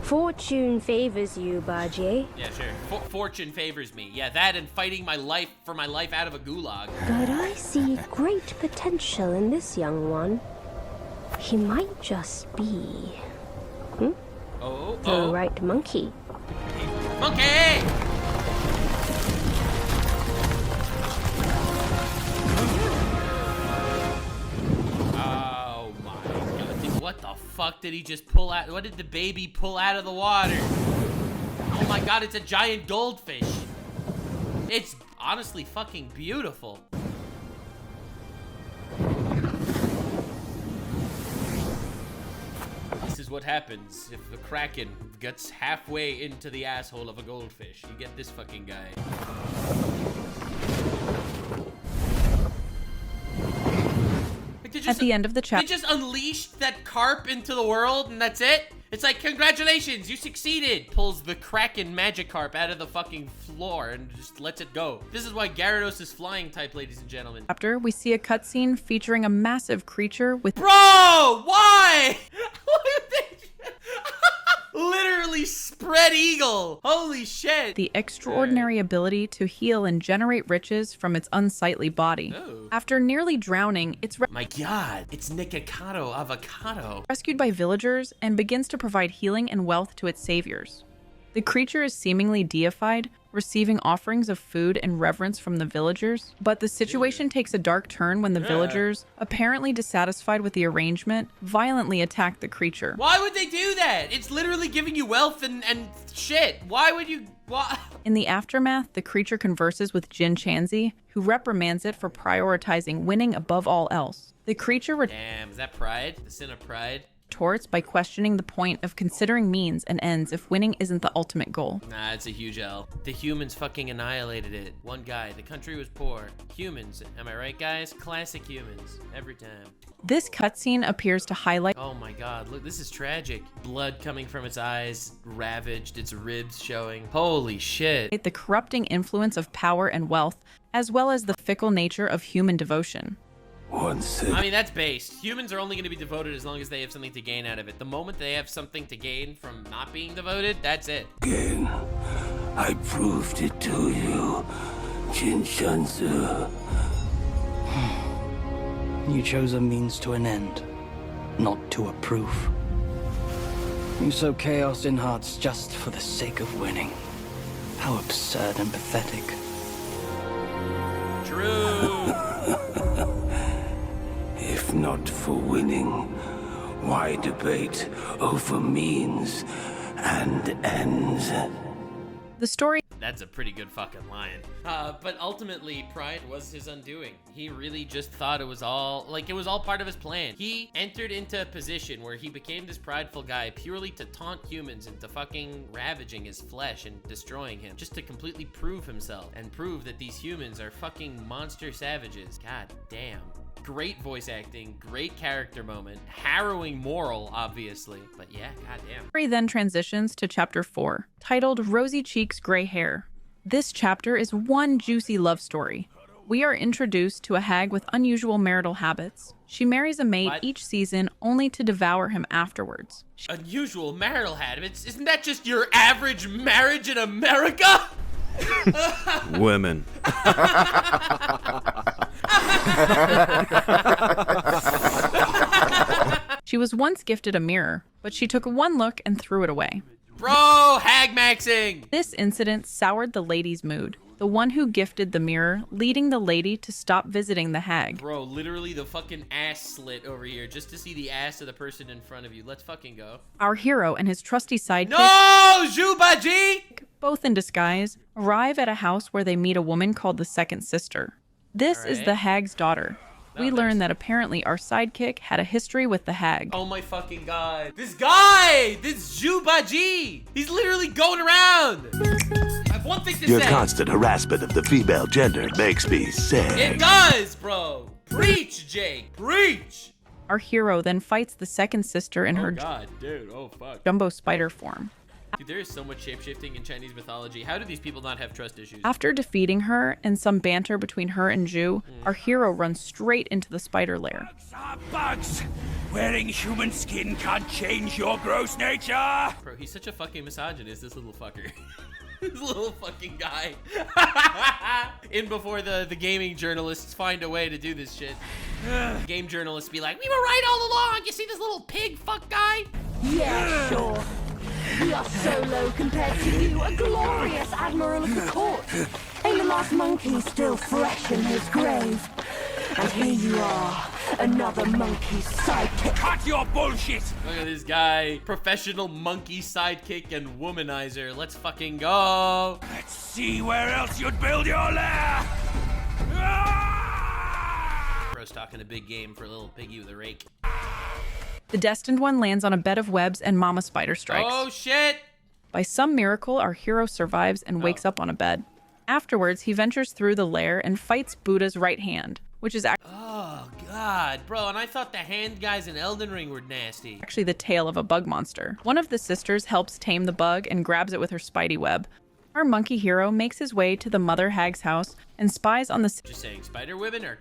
Fortune favors you, Baji. Yeah, sure. Fortune favors me. Yeah, that and fighting my life for my life out of a gulag. But I see great potential in this young one. He might just be the right monkey. Monkey! Oh my god. What the fuck did he just pull out? What did the baby pull out of the water? Oh my god, it's a giant goldfish. It's honestly fucking beautiful. This is what happens if the Kraken gets halfway into the asshole of a goldfish. You get this fucking guy. Like, At the end of the They chapter, just unleashed that carp into the world and that's it? It's like, congratulations, you succeeded! Pulls the Kraken Magikarp out of the fucking floor and just lets it go. This is why Gyarados is flying type, ladies and gentlemen. we see a cutscene featuring a massive creature with Bro, why? Why would they... Literally spread eagle. Holy shit. the extraordinary ability to heal and generate riches from its unsightly body. Oh. After nearly drowning, it's My god, it's Nikocado Avocado. rescued by villagers and begins to provide healing and wealth to its saviors. The creature is seemingly deified, receiving offerings of food and reverence from the villagers, but the situation takes a dark turn when the villagers, apparently dissatisfied with the arrangement, violently attack the creature. Why would they do that? It's literally giving you wealth and shit. Why would you... Why? In the aftermath, the creature converses with Jin Chanzi, who reprimands it for prioritizing winning above all else. The creature Damn, is that pride? The sin of pride? retorts by questioning the point of considering means and ends if winning isn't the ultimate goal. Nah, it's a huge L. The humans fucking annihilated it. One guy. The country was poor. Humans. Am I right, guys? Classic humans. Every time. This cutscene appears to highlight Oh my god, look, this is tragic. Blood coming from its eyes, ravaged, its ribs showing. Holy shit. the corrupting influence of power and wealth, as well as the fickle nature of human devotion. I mean, that's based. Humans are only going to be devoted as long as they have something to gain out of it. The moment they have something to gain from not being devoted, that's it. Again, I proved it to you, Jin Shanzu. You chose a means to an end, not to a proof. You sow chaos in hearts just for the sake of winning. How absurd and pathetic. True. If not for winning, why debate over means and ends? The story That's a pretty good fucking line. But ultimately, pride was his undoing. He really just thought it was all part of his plan. He entered into a position where he became this prideful guy purely to taunt humans into fucking ravaging his flesh and destroying him, just to completely prove himself and prove that these humans are fucking monster savages. God damn. Great voice acting, great character moment, harrowing moral, obviously. But yeah, goddamn. story then transitions to chapter 4, titled Rosy Cheeks, Gray Hair. This chapter is one juicy love story. We are introduced to a hag with unusual marital habits. She marries a mate each season only to devour him afterwards. Unusual marital habits? Isn't that just your average marriage in America? Women. She was once gifted a mirror, but she took one look and threw it away. Bro, hag maxing! This incident soured the lady's mood, the one who gifted the mirror leading the lady to stop visiting the hag. Bro, literally the fucking ass slit over here just to see the ass of the person in front of you. Let's fucking go. Our hero and his trusty sidekick, No! Jubaji! both in disguise, arrive at a house where they meet a woman called the second sister. This is the hag's daughter. We learn that apparently our sidekick had a history with the hag. Oh my fucking god. This guy! This Jubaji! He's literally going around! I have one thing to Your say. constant harassment of the female gender makes me sick. It does, bro! Preach, Jake! Preach! Our hero then fights the second sister in her God, dude. Oh, fuck. jumbo spider form. Dude, there is so much shapeshifting in Chinese mythology. How do these people not have trust issues? After defeating her and some banter between her and Ju, our hero runs straight into the spider lair. Bugs! Wearing human skin can't change your gross nature! Bro, he's such a fucking misogynist, this little fucker. This little fucking guy. In before the gaming journalists find a way to do this shit. Game journalists be like, we were right all along! You see this little pig fuck guy? Yeah, sure. We are so low compared to you, a glorious admiral of the court. And the last monkey still fresh in his grave. And here you are, another monkey's sidekick. Cut your bullshit! Look at this guy. Professional monkey sidekick and womanizer. Let's fucking go. Let's see where else you'd build your lair! Ah! Bro's talking a big game for a little piggy with a rake. The destined one lands on a bed of webs and Mama Spider strikes. Oh shit! By some miracle, our hero survives and wakes up on a bed. Afterwards, he ventures through the lair and fights Buddha's right hand, which is Oh god, bro, and I thought the hand guys in Elden Ring were nasty. actually the tail of a bug monster. One of the sisters helps tame the bug and grabs it with her spidey web. Our monkey hero makes his way to the mother hag's house and spies on the Just saying, spider women are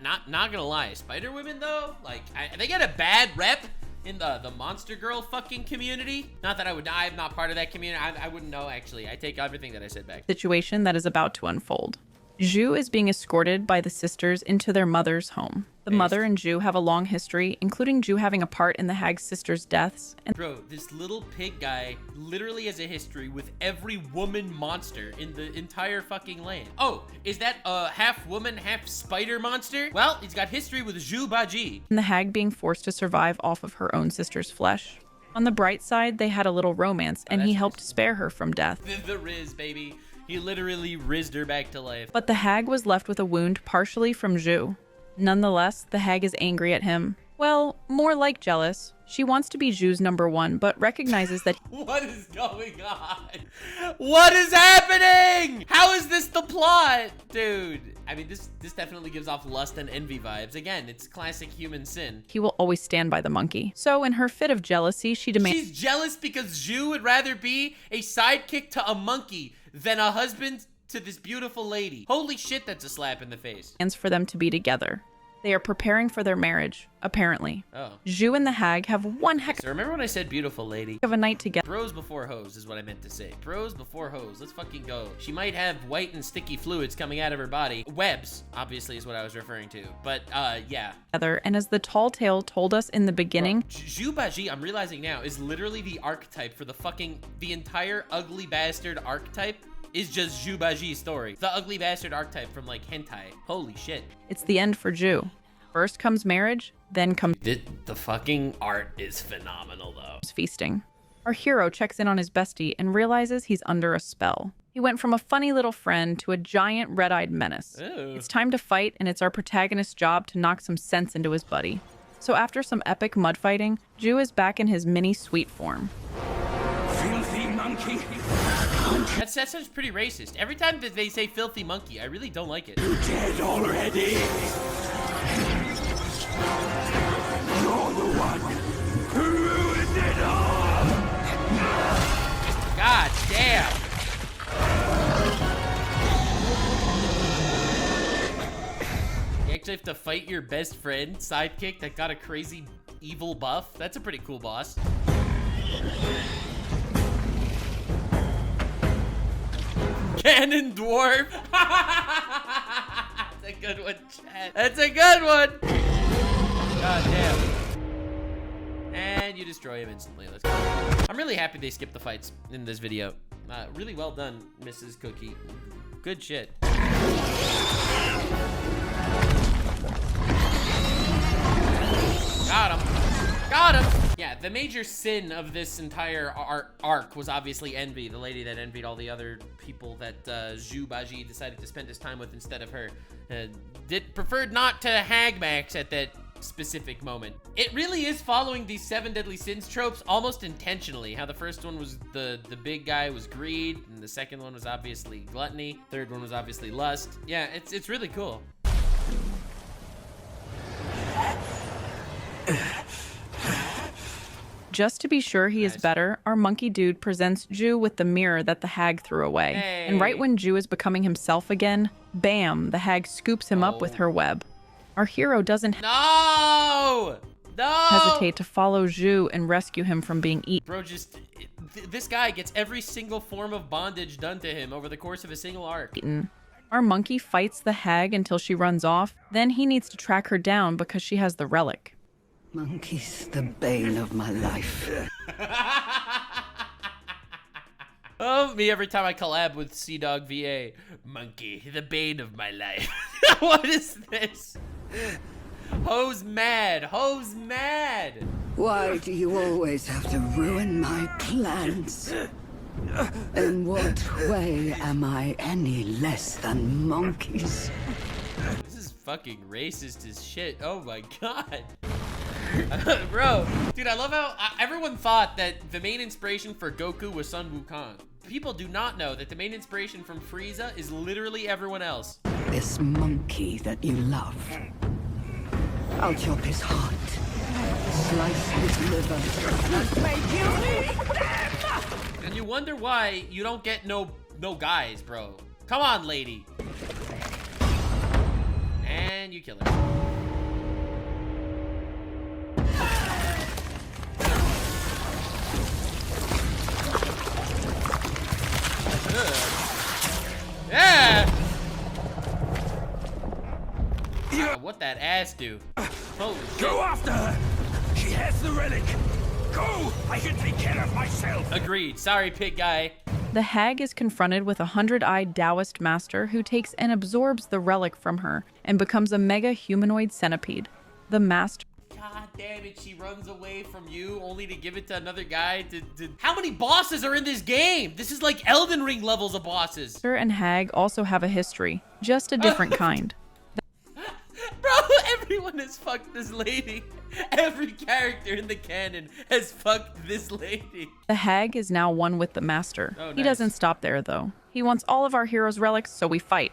not gonna lie. Spider women though, like they get a bad rep in the monster girl fucking community. Not that I'm not part of that community. I wouldn't know actually. I take everything that I said back. situation that is about to unfold. Ju is being escorted by the sisters into their mother's home. The mother and Ju have a long history, including Ju having a part in the hag's sisters' deaths. And Bro, this little pig guy literally has a history with every woman monster in the entire fucking land. Oh, is that a half woman, half spider monster? Well, he's got history with Zhu Baji. the hag being forced to survive off of her own sister's flesh. On the bright side, they had a little romance, and he helped spare her from death. The Riz, baby. He literally rizzed her back to life. But the hag was left with a wound partially from Ju. Nonetheless, the hag is angry at him. Well, more like jealous. She wants to be Ju's number one, but recognizes that What is going on? What is happening? How is this the plot? Dude, I mean, this definitely gives off lust and envy vibes. Again, it's classic human sin. he will always stand by the monkey. So in her fit of jealousy, she demands She's jealous because Zhu would rather be a sidekick to a monkey than a husband to this beautiful lady. Holy shit, that's a slap in the face. for them to be together. They are preparing for their marriage, apparently. Oh. Zhu and the hag have one heck So remember when I said beautiful lady? of a night together. Bros before hoes is what I meant to say. Bros before hoes. Let's fucking go. She might have white and sticky fluids coming out of her body. Webs, obviously, is what I was referring to. But, yeah. And as the tall tale told us in the beginning, Zhu Baji, I'm realizing now, is literally the archetype for the entire ugly bastard archetype is just Zhu Baji's story. The ugly bastard archetype from, like, hentai. Holy shit. it's the end for Zhu. First comes marriage, then comes The fucking art is phenomenal, though. feasting. Our hero checks in on his bestie and realizes he's under a spell. He went from a funny little friend to a giant red-eyed menace. Ew. It's time to fight, and it's our protagonist's job to knock some sense into his buddy. So after some epic mud fighting, Zhu is back in his mini sweet form. Filthy monkey! That sounds pretty racist. Every time that they say filthy monkey, I really don't like it. You're dead already! You're the one who ruined it all! God damn! You actually have to fight your best friend, sidekick, that got a crazy evil buff? That's a pretty cool boss. Cannon dwarf! That's a good one, Chad. That's a good one! God damn. And you destroy him instantly. Let's go. I'm really happy they skipped the fights in this video. Really well done, Mrs. Cookie. Good shit. Got him. Got him. Yeah, the major sin of this entire arc was obviously envy. The lady that envied all the other people that Zhu Baji decided to spend his time with instead of her. Preferred not to hag Max at that specific moment. It really is following these 7 deadly sins tropes almost intentionally. How the first one was the big guy was greed, and the second one was obviously gluttony. Third one was obviously lust. Yeah, it's really cool. Just to be sure he is better, our monkey dude presents Zhu with the mirror that the hag threw away. Hey. And right when Zhu is becoming himself again, bam, the hag scoops him up with her web. Our hero doesn't No! hesitate to follow Zhu and rescue him from being eaten. Bro, this guy gets every single form of bondage done to him over the course of a single arc. Our monkey fights the hag until she runs off. Then he needs to track her down because she has the relic. Monkey's the bane of my life. Oh, me every time I collab with Sea-Dog VA. Monkey, the bane of my life. What is this? Ho's mad. Ho's mad. Why do you always have to ruin my plans? In what way am I any less than monkeys? This is fucking racist as shit. Oh my god. Bro, dude, I love how everyone thought that the main inspiration for Goku was Sun Wukong. People do not know that the main inspiration from Frieza is literally everyone else. This monkey that you love. I'll chop his heart, slice his liver, and make you eat them! And you wonder why you don't get no guys, bro. Come on, lady. And you kill her. Yeah! What that ass do? Holy shit. Go after her! She has the relic! Go! I can take care of myself! Agreed. Sorry, pig guy. The hag is confronted with a 100-eyed Taoist master who takes and absorbs the relic from her and becomes a mega humanoid centipede. The master God damn it, she runs away from you only to give it to another guy to... How many bosses are in this game? This is like Elden Ring levels of bosses. and hag also have a history, just a different kind. Bro, everyone has fucked this lady. Every character in the canon has fucked this lady. The hag is now one with the master. Oh, He nice. doesn't stop there, though. He wants all of our heroes' relics, so we fight.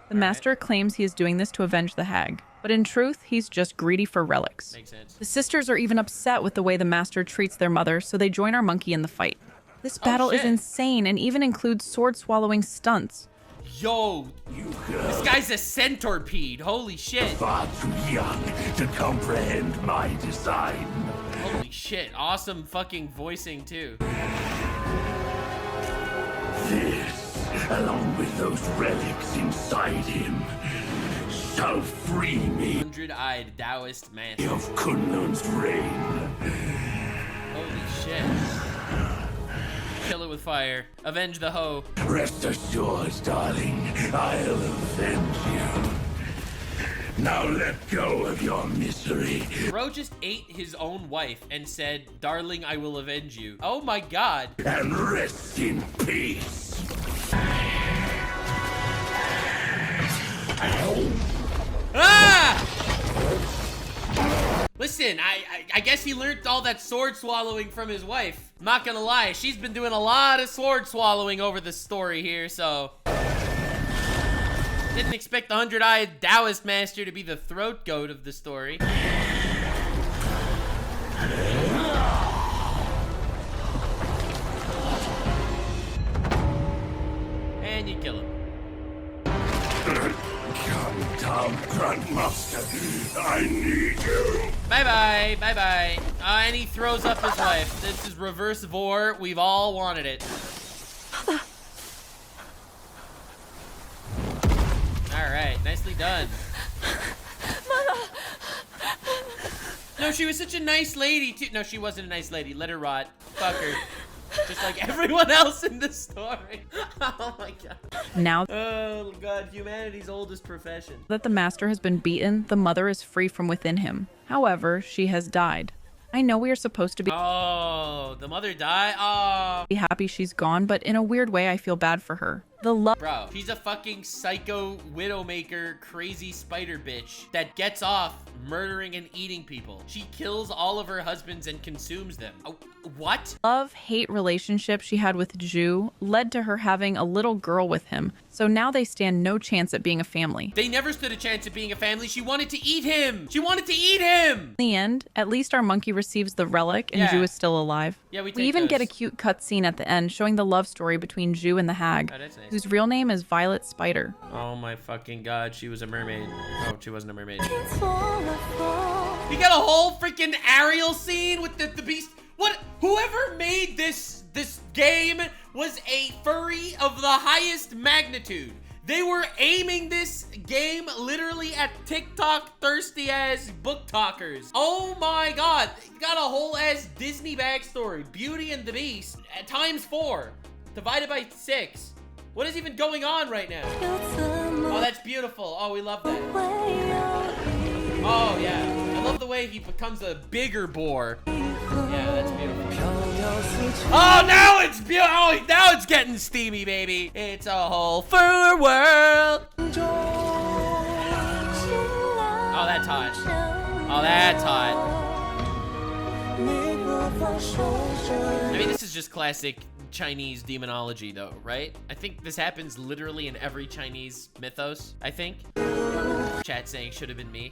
The master claims he is doing this to avenge the hag, but in truth, he's just greedy for relics. Makes sense. The sisters are even upset with the way the master treats their mother, so they join our monkey in the fight. This battle is shit. insane and even includes sword-swallowing stunts. Yo, this guy's a centipede. Holy shit. Far too young to comprehend my design. Holy shit. Awesome fucking voicing, too. This, along with those relics inside him, shall free me 100-eyed Taoist master. of Kunlun's reign. Holy shit. Kill it with fire. Avenge the hoe. Rest assured, darling, I'll avenge you. Now let go of your misery. Bro just ate his own wife and said, darling, I will avenge you. Oh my god. And rest in peace. Ah! Listen, I guess he learned all that sword swallowing from his wife. I'm not gonna lie, she's been doing a lot of sword swallowing over the story here, so... Didn't expect the 100-eyed Taoist master to be the throat goat of the story. And you kill him. Come down, Grandmaster. I need you. Bye-bye, bye-bye. And he throws up his wife. This is reverse vor. We've all wanted it. All right, nicely done. No, she was such a nice lady, too. No, she wasn't a nice lady. Let her rot. Fuck her. Just like everyone else in the story. Oh my god. Now Oh god, humanity's oldest profession. that the master has been beaten, the mother is free from within him. However, she has died. I know we are supposed to be Oh, the mother died? Oh. happy she's gone, but in a weird way, I feel bad for her. The love Bro, she's a fucking psycho widowmaker crazy spider bitch that gets off murdering and eating people. She kills all of her husbands and consumes them. Oh, what? love-hate relationship she had with Zhu led to her having a little girl with him, so now they stand no chance at being a family. They never stood a chance at being a family. She wanted to eat him. She wanted to eat him. In the end, at least our monkey receives the relic and Yeah. Zhu is still alive. Yeah, we take We even get a those. cute cutscene at the end showing the love story between Zhu and the hag, Oh, that's nice. whose real name is Violet Spider. Oh my fucking god, she was a mermaid. Oh, she wasn't a mermaid. You got a whole freaking Ariel scene with the beast. What? Whoever made this game was a furry of the highest magnitude. They were aiming this game literally at TikTok thirsty ass book talkers. Oh my god. Got a whole ass Disney backstory. Beauty and the Beast at ×4 divided by 6. What is even going on right now? Oh, that's beautiful. Oh, we love that. Oh, yeah. I love the way he becomes a bigger boar. Yeah, that's beautiful. Oh, now it's beautiful. Oh, now it's getting steamy, baby. It's a whole fur world. Oh, that's hot. Oh, that's hot. I mean, this is just classic Chinese demonology, though, right? I think this happens literally in every Chinese mythos, I think. Chat saying should have been me.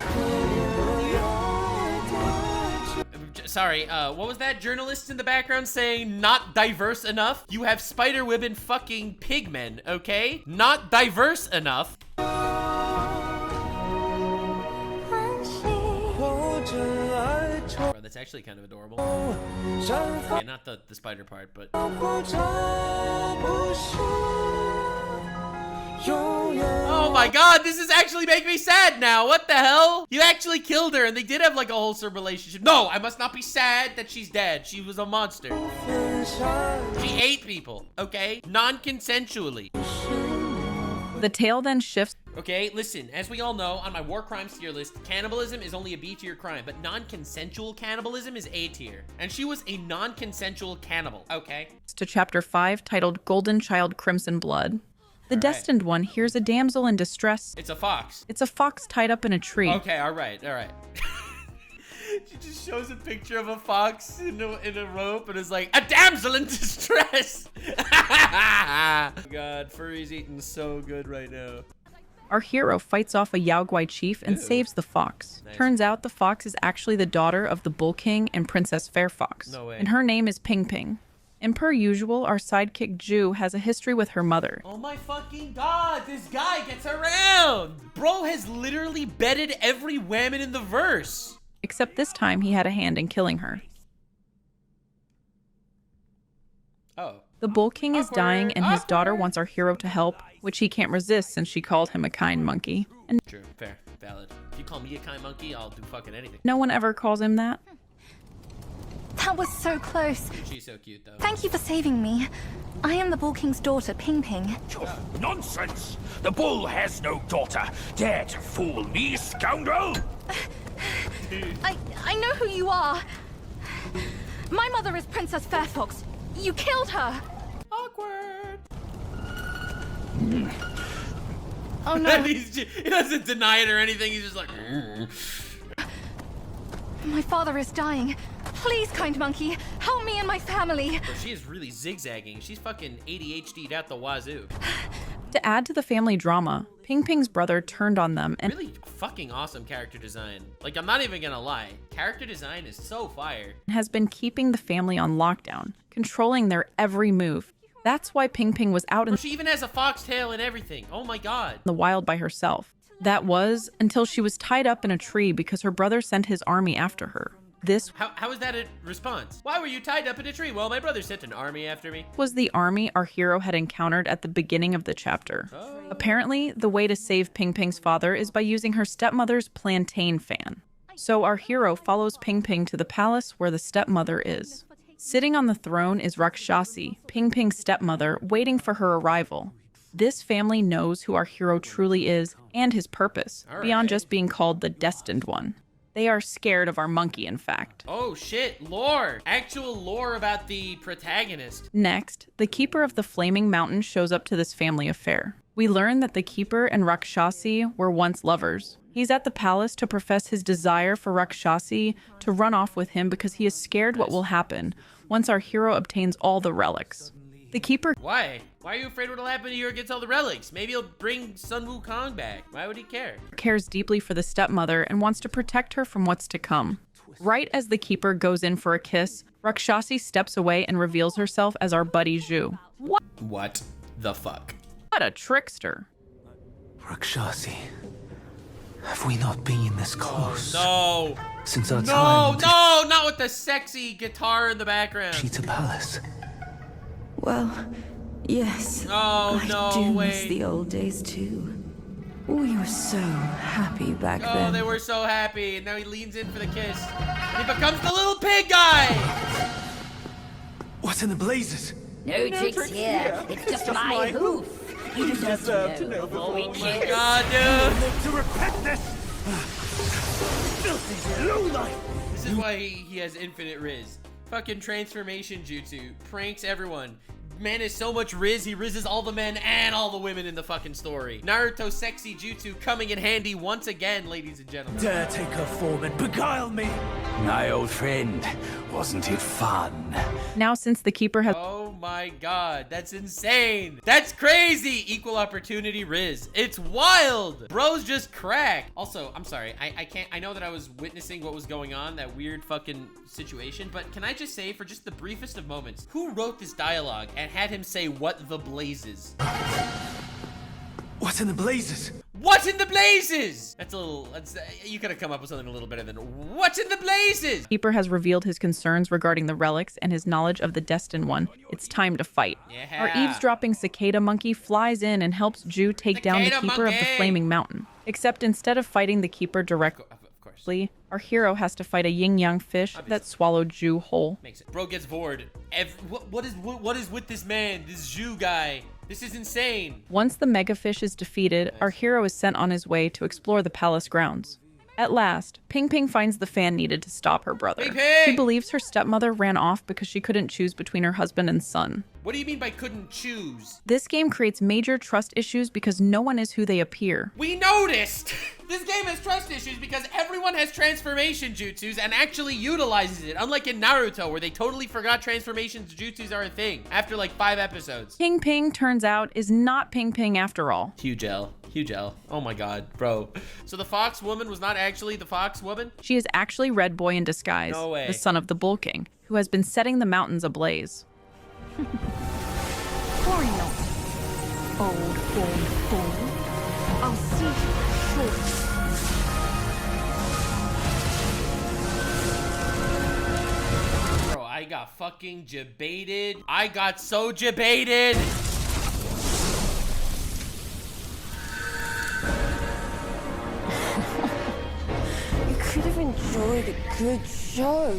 Sorry, what was that? Journalists in the background saying not diverse enough? You have spider women fucking pigmen, okay? Not diverse enough. Bro, that's actually kind of adorable. Yeah, not the spider part, but... Oh my god, this is actually making me sad now. What the hell? You actually killed her and they did have like a wholesome relationship. No, I must not be sad that she's dead. She was a monster. She ate people, okay? Non-consensually. The tale then shifts. Okay, listen, as we all know, on my war crimes tier list, cannibalism is only a B tier crime, but non-consensual cannibalism is A tier. And she was a non-consensual cannibal, okay? To chapter 5, titled Golden Child Crimson Blood. The destined one hears a damsel in distress. It's a fox. It's a fox tied up in a tree. Okay, all right. She just shows a picture of a fox in a rope and is like, a damsel in distress. God, furry's eating so good right now. Our hero fights off a Yaoguai chief and saves the fox. Nice. Turns out the fox is actually the daughter of the Bull King and Princess Fair Fox. No way. And her name is Ping Ping. And per usual, our sidekick Ju has a history with her mother. Oh my fucking god, this guy gets around! Bro has literally bedded every woman in the verse. Except this time he had a hand in killing her. Oh. The Bull King is dying and his Awkward. daughter wants our hero to help, which he can't resist since she called him a kind monkey. And True, fair, valid. If you call me a kind monkey, I'll do fucking anything. no one ever calls him that. That was so close. She's so cute though. Thank you for saving me. I am the Bull King's daughter, Ping Ping. Nonsense! The bull has no daughter. Dare to fool me, scoundrel! I know who you are. My mother is Princess Fairfox. You killed her. Awkward. Oh no. He doesn't deny it or anything. He's just like. My father is dying. Please, kind monkey, help me and my family. Bro, she is really zigzagging. She's fucking ADHD'd out the wazoo. To add to the family drama, Ping Ping's brother turned on them and Really fucking awesome character design. Like, I'm not even gonna lie. Character design is so fire. has been keeping the family on lockdown, controlling their every move. That's why Ping Ping was out in Bro, she even has a foxtail and everything. Oh my god. the wild by herself. That was until she was tied up in a tree because her brother sent his army after her. This How is that a response? Why were you tied up in a tree? Well, my brother sent an army after me. was the army our hero had encountered at the beginning of the chapter. Apparently, the way to save Ping Ping's father is by using her stepmother's plantain fan. So our hero follows Ping Ping to the palace where the stepmother is. Sitting on the throne is Rakshasi, Ping Ping's stepmother, waiting for her arrival. This family knows who our hero truly is and his purpose, beyond just being called the Destined One. They are scared of our monkey, in fact. Oh shit, lore. Actual lore about the protagonist. Next, the Keeper of the Flaming Mountain shows up to this family affair. We learn that the Keeper and Rakshasi were once lovers. He's at the palace to profess his desire for Rakshasi to run off with him because he is scared what will happen once our hero obtains all the relics. The Keeper Why? Why are you afraid what'll happen to you or gets all the relics? Maybe he'll bring Sun Wukong back. Why would he care? cares deeply for the stepmother and wants to protect her from what's to come. Right as the Keeper goes in for a kiss, Rakshasi steps away and reveals herself as our buddy Zhu. What the fuck? What a trickster. Rakshasi, have we not been this close? No. Since our No, time no, not with the sexy guitar in the background. Cheetah Palace. Well, yes. Oh, I no, do miss wait. the old days too. We were so happy back Oh, then. they were so happy. And now he leans in for the kiss. And he becomes the little pig guy. What's in the blazes? No tricks here. It's just my hoof. You deserve to know before we kiss. God, dude. To repent this! Filthy lowlife! This is why he has infinite Riz. Fucking transformation jutsu. Pranks everyone. Man is so much Riz, he rizzes all the men and all the women in the fucking story. Naruto sexy jutsu coming in handy once again, ladies and gentlemen. Dare take her form and beguile me. My old friend, wasn't it fun? Now since the Keeper has Oh my god, that's insane. That's crazy. Equal opportunity Riz. It's wild. Bro's just cracked. Also, I'm sorry. I know that I was witnessing what was going on, that weird fucking situation, but can I just say for just the briefest of moments, who wrote this dialogue and had him say what the blazes? What's in the blazes? What's in the blazes? You could have come up with something a little better than what's in the blazes? Keeper has revealed his concerns regarding the relics and his knowledge of the Destined One. It's time to fight. Yeah. Our eavesdropping cicada monkey flies in and helps Ju take down the Cicada Keeper of the monkey! Flaming Mountain. Except instead of fighting the Keeper directly, Of course. our hero has to fight a yin-yang fish that swallowed Ju whole. Makes it. Bro gets bored. What is with this man? This Zhu guy. This is insane. Once the megafish is defeated, our hero is sent on his way to explore the palace grounds. At last, Ping Ping finds the fan needed to stop her brother. Ping Ping! She believes her stepmother ran off because she couldn't choose between her husband and son. What do you mean by couldn't choose? This game creates major trust issues because no one is who they appear. We noticed! This game has trust issues because everyone has transformation jutsus and actually utilizes it, unlike in Naruto where they totally forgot transformation jutsus are a thing after like 5 episodes. Ping Ping, turns out, is not Ping Ping after all. Huge L. Huge L. Oh my god, bro. So the fox woman was not actually the fox woman? She is actually Red Boy in disguise, No way. the son of the Bull King, who has been setting the mountains ablaze. Worry not, old born fool. I'll see you shortly. Bro, I got fucking jebaited. I got so jebaited. You could have enjoyed a good show,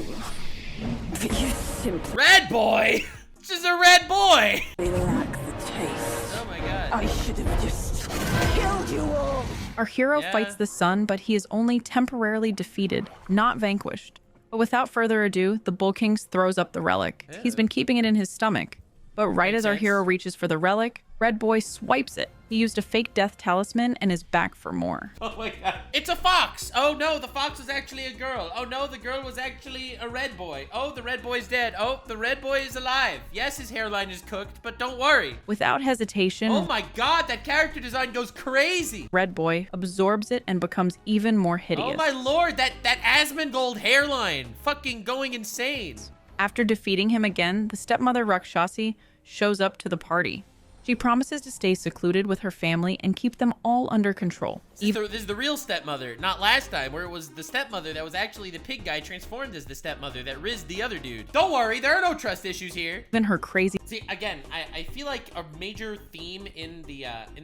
but you simply Red boy. This is a red boy. lack the taste. Oh my god. I should have just killed you all. Our hero Yeah. fights the sun, but he is only temporarily defeated, not vanquished. But without further ado, the Bull King throws up the relic. He's been keeping it in his stomach. But right as our hero reaches for the relic, Red Boy swipes it. He used a fake death talisman and is back for more. Oh my god. It's a fox. Oh no, the fox was actually a girl. Oh no, the girl was actually a red boy. Oh, the red boy's dead. Oh, the red boy is alive. Yes, his hairline is cooked, but don't worry. Without hesitation, Oh my god, that character design goes crazy. Red Boy absorbs it and becomes even more hideous. Oh my lord, that Asmongold hairline. Fucking going insane. After defeating him again, the stepmother Rakshasi shows up to the party. She promises to stay secluded with her family and keep them all under control. This is the real stepmother, not last time, where it was the stepmother that was actually the pig guy transformed as the stepmother that rizzed the other dude. Don't worry, there are no trust issues here. Even her crazy... See, again, I feel like a major theme in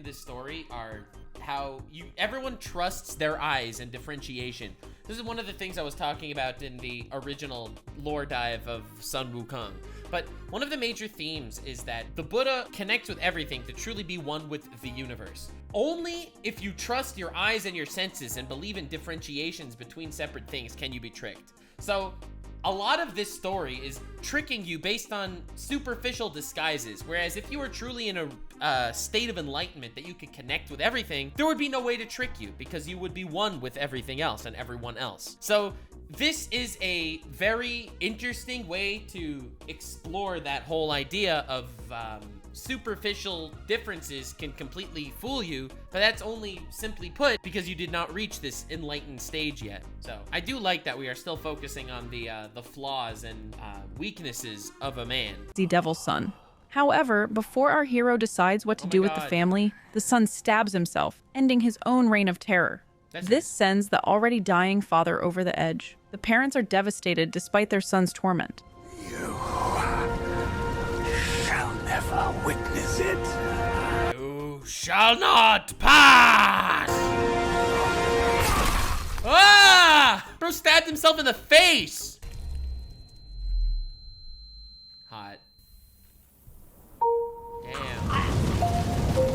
this story are how everyone trusts their eyes and differentiation. This is one of the things I was talking about in the original lore dive of Sun Wukong. But one of the major themes is that the Buddha connects with everything to truly be one with the universe. Only if you trust your eyes and your senses and believe in differentiations between separate things can you be tricked. So a lot of this story is tricking you based on superficial disguises, whereas if you were truly in a state of enlightenment that you could connect with everything, there would be no way to trick you because you would be one with everything else and everyone else. So this is a very interesting way to explore that whole idea of superficial differences can completely fool you, but that's only simply put because you did not reach this enlightened stage yet. So I do like that we are still focusing on the flaws and weaknesses of a man. The devil's son. However, before our hero decides what to do with the family, the son stabs himself, ending his own reign of terror. This sends the already dying father over the edge. The parents are devastated despite their son's torment. Shall never witness it. You shall not pass! Ah! Bro stabbed himself in the face! Hot. Damn.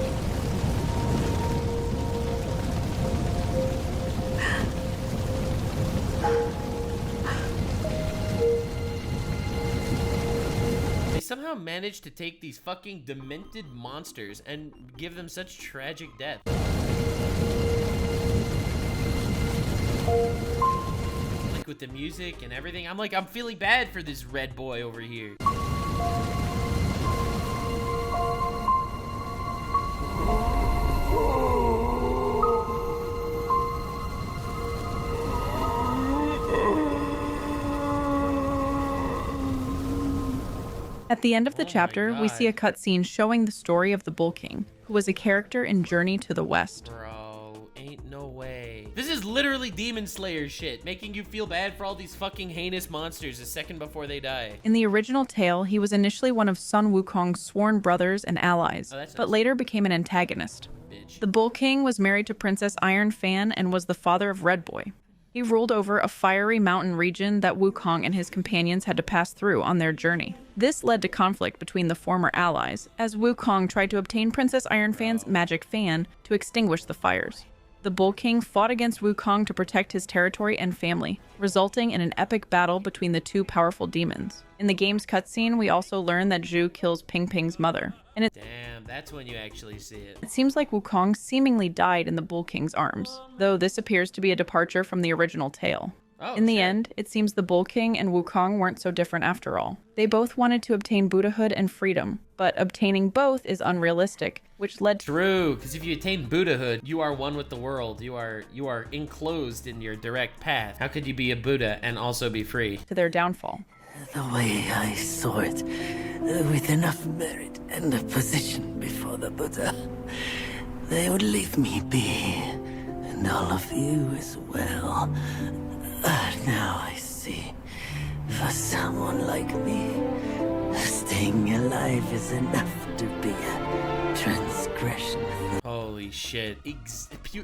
They somehow managed to take these fucking demented monsters and give them such tragic death. Like with the music and everything, I'm feeling bad for this red boy over here. At the end of the chapter, we see a cutscene showing the story of the Bull King, who was a character in Journey to the West. Bro, ain't no way. This is literally Demon Slayer shit, making you feel bad for all these fucking heinous monsters a second before they die. In the original tale, he was initially one of Sun Wukong's sworn brothers and allies, but later became an antagonist. The Bull King was married to Princess Iron Fan and was the father of Red Boy. He ruled over a fiery mountain region that Wukong and his companions had to pass through on their journey. This led to conflict between the former allies, as Wukong tried to obtain Princess Iron Fan's magic fan to extinguish the fires. The Bull King fought against Wukong to protect his territory and family, resulting in an epic battle between the two powerful demons. In the game's cutscene, we also learn that Zhu kills Ping Ping's mother. And Damn, that's when you actually see it. It seems like Wukong seemingly died in the Bull King's arms, though this appears to be a departure from the original tale. In the end, it seems the Bull King and Wukong weren't so different after all. They both wanted to obtain Buddhahood and freedom, but obtaining both is unrealistic, which led to— True, because if you attain Buddhahood, you are one with the world. You are enclosed in your direct path. How could you be a Buddha and also be free? To their downfall. The way I saw it, with enough merit and a position before the Buddha, they would leave me be, and all of you as well. Now I see, for someone like me, staying alive is enough to be a transgression. Holy shit.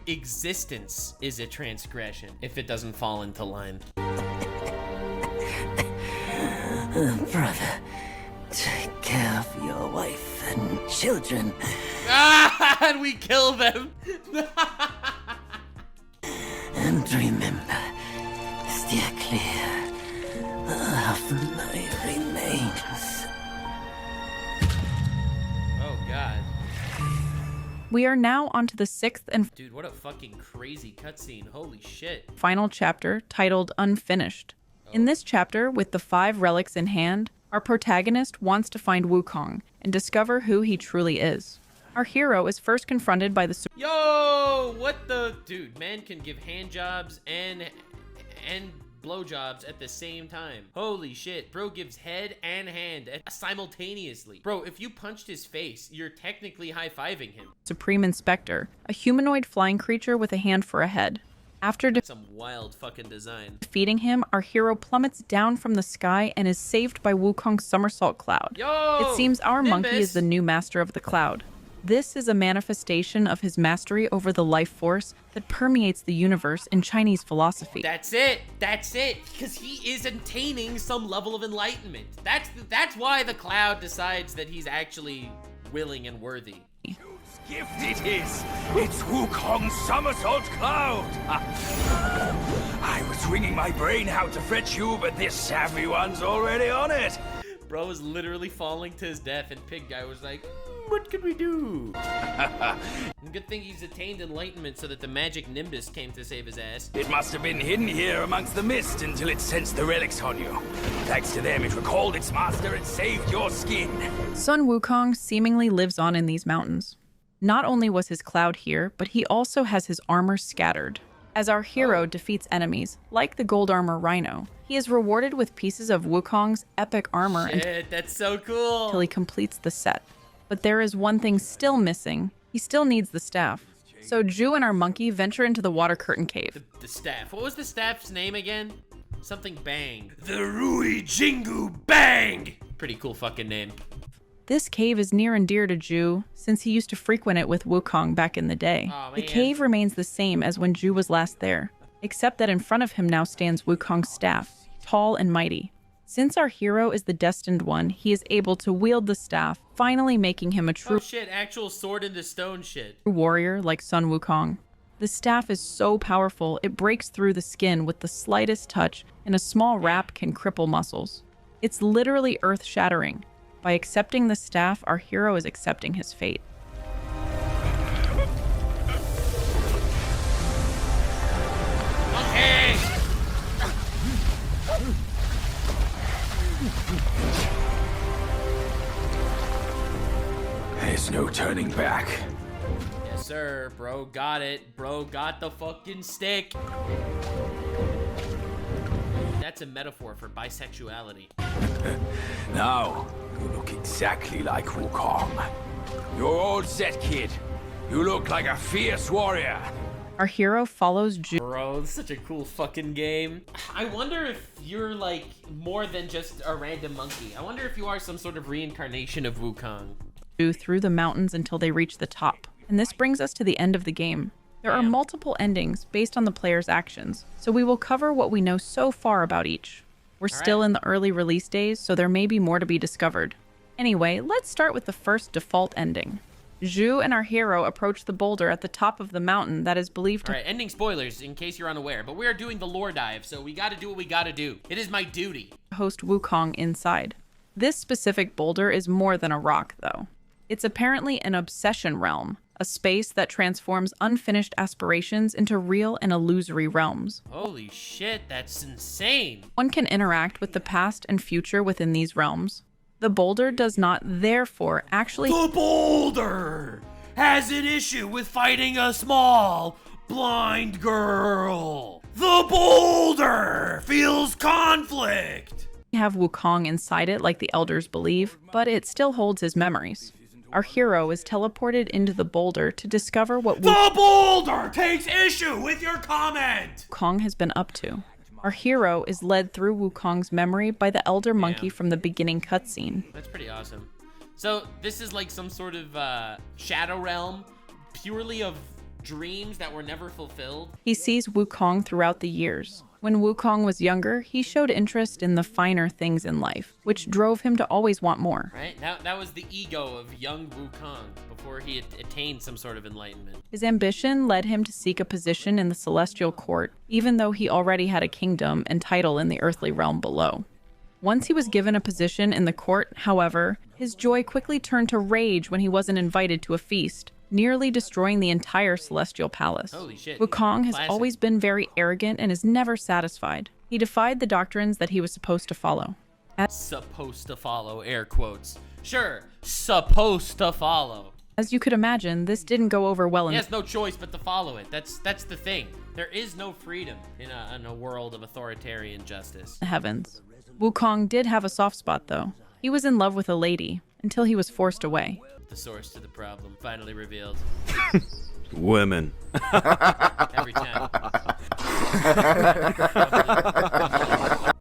Existence is a transgression if it doesn't fall into line. Brother, take care of your wife and children. And we kill them. And remember, steer clear of my remains. Oh, God. We are now onto the 6th and Dude, what a fucking crazy cutscene. Holy shit. final chapter, titled Unfinished. In this chapter, with the 5 relics in hand, our protagonist wants to find Wukong and discover who he truly is. Our hero is first confronted by the Yo, what the dude? Man can give hand jobs and blowjobs at the same time. Holy shit, bro gives head and hand simultaneously. Bro, if you punched his face, you're technically high-fiving him. Supreme Inspector, a humanoid flying creature with a hand for a head. After Some wild fucking design. defeating him, our hero plummets down from the sky and is saved by Wukong's somersault cloud. Yo, it seems our monkey Nimbus. is the new master of the cloud. This is a manifestation of his mastery over the life force that permeates the universe in Chinese philosophy. That's it. Because he is attaining some level of enlightenment. That's why the cloud decides that he's actually willing and worthy. Gift it is! It's Wukong's somersault cloud! I was wringing my brain how to fetch you, but this savvy one's already on it! Bro was literally falling to his death, and Pig Guy was like, what can we do? Good thing he's attained enlightenment so that the magic Nimbus came to save his ass. It must have been hidden here amongst the mist until it sensed the relics on you. Thanks to them, it recalled its master and saved your skin. Sun Wukong seemingly lives on in these mountains. Not only was his cloud here, but he also has his armor scattered. As our hero defeats enemies, like the gold armor Rhino, he is rewarded with pieces of Wukong's epic armor Shit, that's so cool. until he completes the set. But there is one thing still missing. He still needs the staff. So Ju and our monkey venture into the water curtain cave. The staff. What was the staff's name again? Something Bang. The Rui Jingu Bang! Pretty cool fucking name. This cave is near and dear to Ju, since he used to frequent it with Wukong back in the day. Aw, The man. cave remains the same as when Ju was last there, except that in front of him now stands Wukong's staff, tall and mighty. Since our hero is the destined one, he is able to wield the staff, finally making him a true Oh shit, actual sword into stone shit. warrior like Sun Wukong. The staff is so powerful, it breaks through the skin with the slightest touch, and a small wrap can cripple muscles. It's literally earth-shattering. By accepting the staff, our hero is accepting his fate. Okay! There's no turning back. Yes, sir. Bro got it. Bro got the fucking stick. That's a metaphor for bisexuality. Now, you look exactly like Wukong. You're all set, kid. You look like a fierce warrior. Our hero follows Ju Bro, it's such a cool fucking game. I wonder if you're like more than just a random monkey. I wonder if you are some sort of reincarnation of Wukong. through the mountains until they reach the top. And this brings us to the end of the game. There are multiple endings based on the player's actions, so we will cover what we know so far about each. We're still in the early release days, so there may be more to be discovered. Anyway, let's start with the first default ending. Zhu and our hero approach the boulder at the top of the mountain that is believed to Alright, ending spoilers in case you're unaware, but we are doing the lore dive, so we gotta do what we gotta do. It is my duty. host Wukong inside. This specific boulder is more than a rock, though. It's apparently an obsession realm, a space that transforms unfinished aspirations into real and illusory realms. Holy shit, that's insane. One can interact with the past and future within these realms. The boulder does not, therefore, actually— The boulder has an issue with fighting a small, blind girl. The boulder feels conflict. Have Wukong inside it like the elders believe, but it still holds his memories. Our hero is teleported into the boulder to discover what The boulder takes issue with your comment! Wukong has been up to. Our hero is led through Wukong's memory by the elder monkey from the beginning cutscene. That's pretty awesome. So this is like some sort of shadow realm, purely of dreams that were never fulfilled. He sees Wukong throughout the years. When Wukong was younger, he showed interest in the finer things in life, which drove him to always want more. Right? That was the ego of young Wukong before he attained some sort of enlightenment. His ambition led him to seek a position in the celestial court, even though he already had a kingdom and title in the earthly realm below. Once he was given a position in the court, however, his joy quickly turned to rage when he wasn't invited to a feast, nearly destroying the entire celestial palace. Holy shit. Wukong has Classic. always been very arrogant and is never satisfied. He defied the doctrines that he was supposed to follow. Supposed to follow, air quotes. Sure, supposed to follow. As you could imagine, this didn't go over well He in has no choice but to follow it. That's the thing. There is no freedom in a world of authoritarian justice. the heavens. Wukong did have a soft spot, though. He was in love with a lady, until he was forced away. The source to the problem finally revealed. Women. Every time.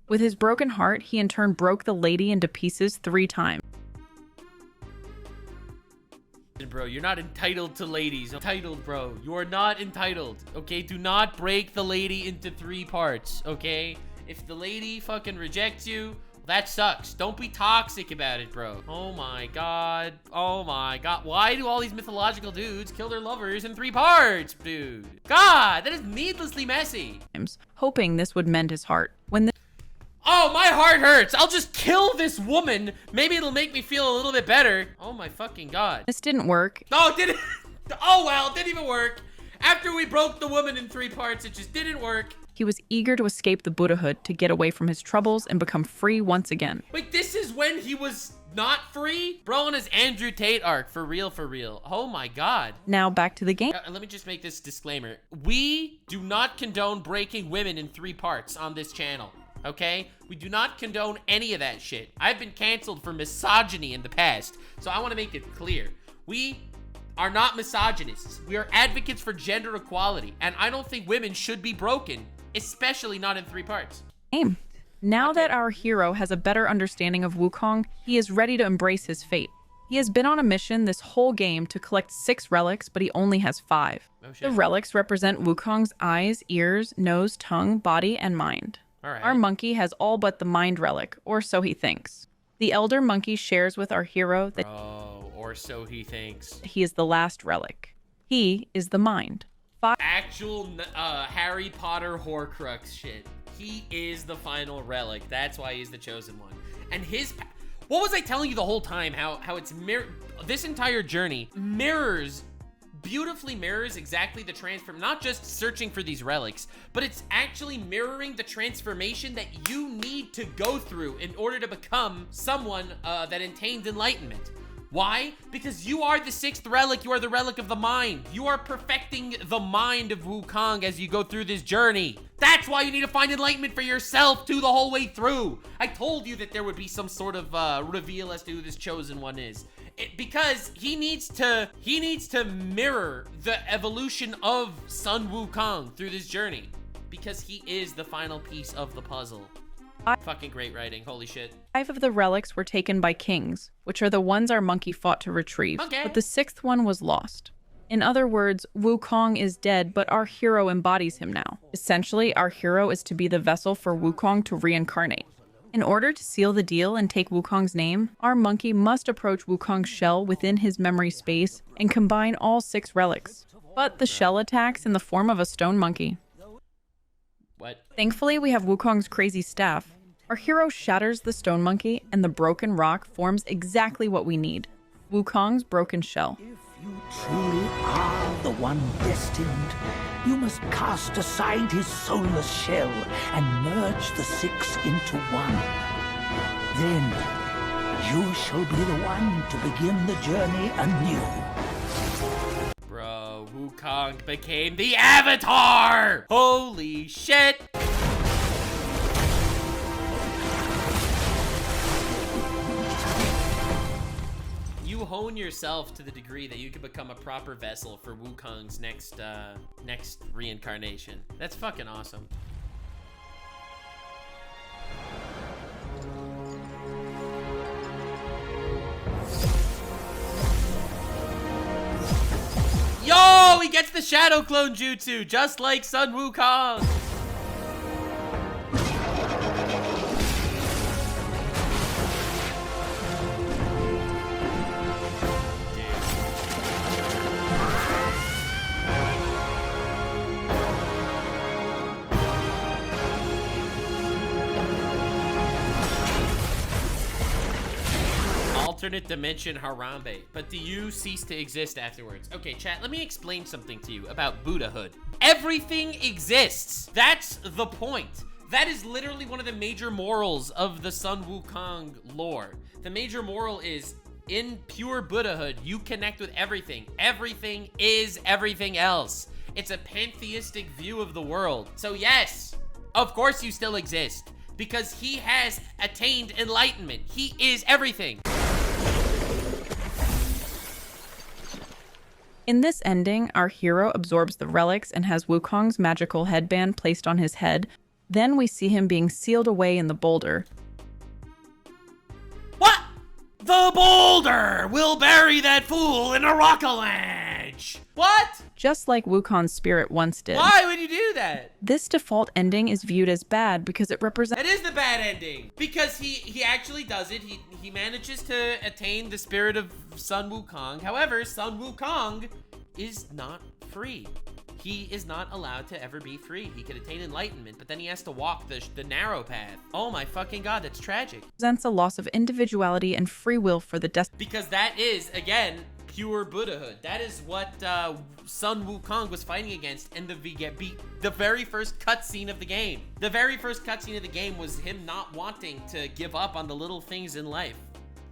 With his broken heart, he in turn broke the lady into pieces 3 times. Bro, you're not entitled to ladies. Entitled, bro. You are not entitled. Okay? Do not break the lady into 3 parts. Okay? If the lady fucking rejects you, that sucks. Don't be toxic about it, bro. Oh my god. Oh my god. Why do all these mythological dudes kill their lovers in 3 parts, dude? God, that is needlessly messy. Hoping this would mend his heart. When Oh, my heart hurts. I'll just kill this woman. Maybe it'll make me feel a little bit better. Oh my fucking god. this didn't work, Oh, did it? Oh, well, it didn't even work. After we broke the woman in 3 parts, it just didn't work. he was eager to escape the Buddhahood to get away from his troubles and become free once again. Wait, this is when he was not free? Bro, on his Andrew Tate arc, for real, for real. Oh my god. Now back to the game. Let me just make this disclaimer. We do not condone breaking women in 3 parts on this channel, okay? We do not condone any of that shit. I've been canceled for misogyny in the past, so I want to make it clear. We are not misogynists. We are advocates for gender equality, and I don't think women should be broken, especially not in 3 parts. Game. Now that our hero has a better understanding of Wukong, he is ready to embrace his fate. He has been on a mission this whole game to collect 6 relics, but he only has 5. Oh, shit. The relics represent Wukong's eyes, ears, nose, tongue, body, and mind. All right. Our monkey has all but the mind relic, or so he thinks. The elder monkey shares with our hero that Oh, or so he thinks. he is the last relic. He is the mind. Actual Harry Potter Horcrux shit. He is the final relic. That's why he's the chosen one. And his... What was I telling you the whole time? How it's this entire journey beautifully mirrors exactly the not just searching for these relics, but it's actually mirroring the transformation that you need to go through in order to become someone that attains enlightenment. Why? Because you are the 6th relic. You are the relic of the mind. You are perfecting the mind of Wukong as you go through this journey. That's why you need to find enlightenment for yourself too the whole way through. I told you that there would be some sort of reveal as to who this chosen one is. Because he needs to mirror the evolution of Sun Wukong through this journey. Because he is the final piece of the puzzle. Fucking great writing. Holy shit. 5 of the relics were taken by kings, which are the ones our monkey fought to retrieve, Okay. but the 6th one was lost. In other words, Wukong is dead, but our hero embodies him now. Essentially, our hero is to be the vessel for Wukong to reincarnate. In order to seal the deal and take Wukong's name, our monkey must approach Wukong's shell within his memory space and combine all 6 relics. But the shell attacks in the form of a stone monkey. What? Thankfully, we have Wukong's crazy staff. Our hero shatters the stone monkey, and the broken rock forms exactly what we need. Wukong's broken shell. If you truly are the one destined, you must cast aside his soulless shell and merge the 6 into one. Then you shall be the one to begin the journey anew. Bro, Wukong became the Avatar! Holy shit! hone yourself to the degree that you can become a proper vessel for Wukong's next reincarnation. That's fucking awesome. Yo, he gets the Shadow Clone Jutsu, just like Sun Wukong. Alternate dimension Harambe, but do you cease to exist afterwards? Okay, chat, let me explain something to you about Buddhahood. Everything exists. That's the point. That is literally one of the major morals of the Sun Wukong lore. The major moral is, in pure Buddhahood, you connect with everything. Everything is everything else. It's a pantheistic view of the world. So yes, of course you still exist, because he has attained enlightenment. He is everything. In this ending, our hero absorbs the relics and has Wukong's magical headband placed on his head. Then we see him being sealed away in the boulder. What? The boulder will bury that fool in a rock-a-lanche. What? Just like Wukong's spirit once did. Why would you do that? This default ending is viewed as bad because it represents— It is the bad ending. Because he actually does it. He manages to attain the spirit of Sun Wukong. However, Sun Wukong is not free. He is not allowed to ever be free. He could attain enlightenment, but then he has to walk the narrow path. Oh my fucking god, that's tragic. Represents a loss of individuality and free will for the Because that is, again, pure Buddhahood. That is what Sun Wukong was fighting against in the very first cutscene of the game. The very first cutscene of the game was him not wanting to give up on the little things in life.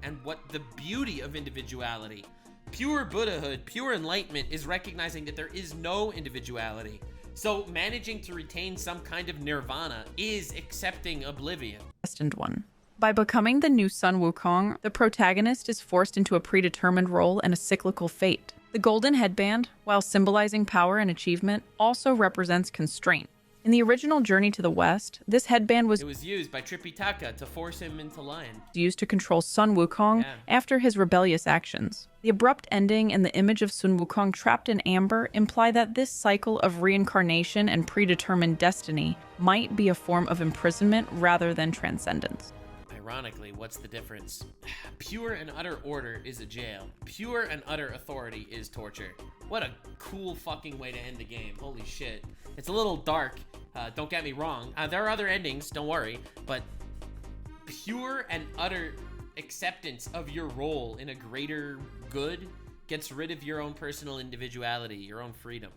And what the beauty of individuality. Pure Buddhahood, pure enlightenment is recognizing that there is no individuality. So managing to retain some kind of nirvana is accepting oblivion. Destined one. By becoming the new Sun Wukong, the protagonist is forced into a predetermined role and a cyclical fate. The golden headband, while symbolizing power and achievement, also represents constraint. In the original Journey to the West, this headband was used by Tripitaka to force him into lion. Used to control Sun Wukong after his rebellious actions. The abrupt ending and the image of Sun Wukong trapped in amber imply that this cycle of reincarnation and predetermined destiny might be a form of imprisonment rather than transcendence. Ironically, what's the difference? Pure and utter order is a jail. Pure and utter authority is torture. What a cool fucking way to end the game. Holy shit. It's a little dark, don't get me wrong. There are other endings, don't worry, but pure and utter acceptance of your role in a greater good gets rid of your own personal individuality, your own freedom.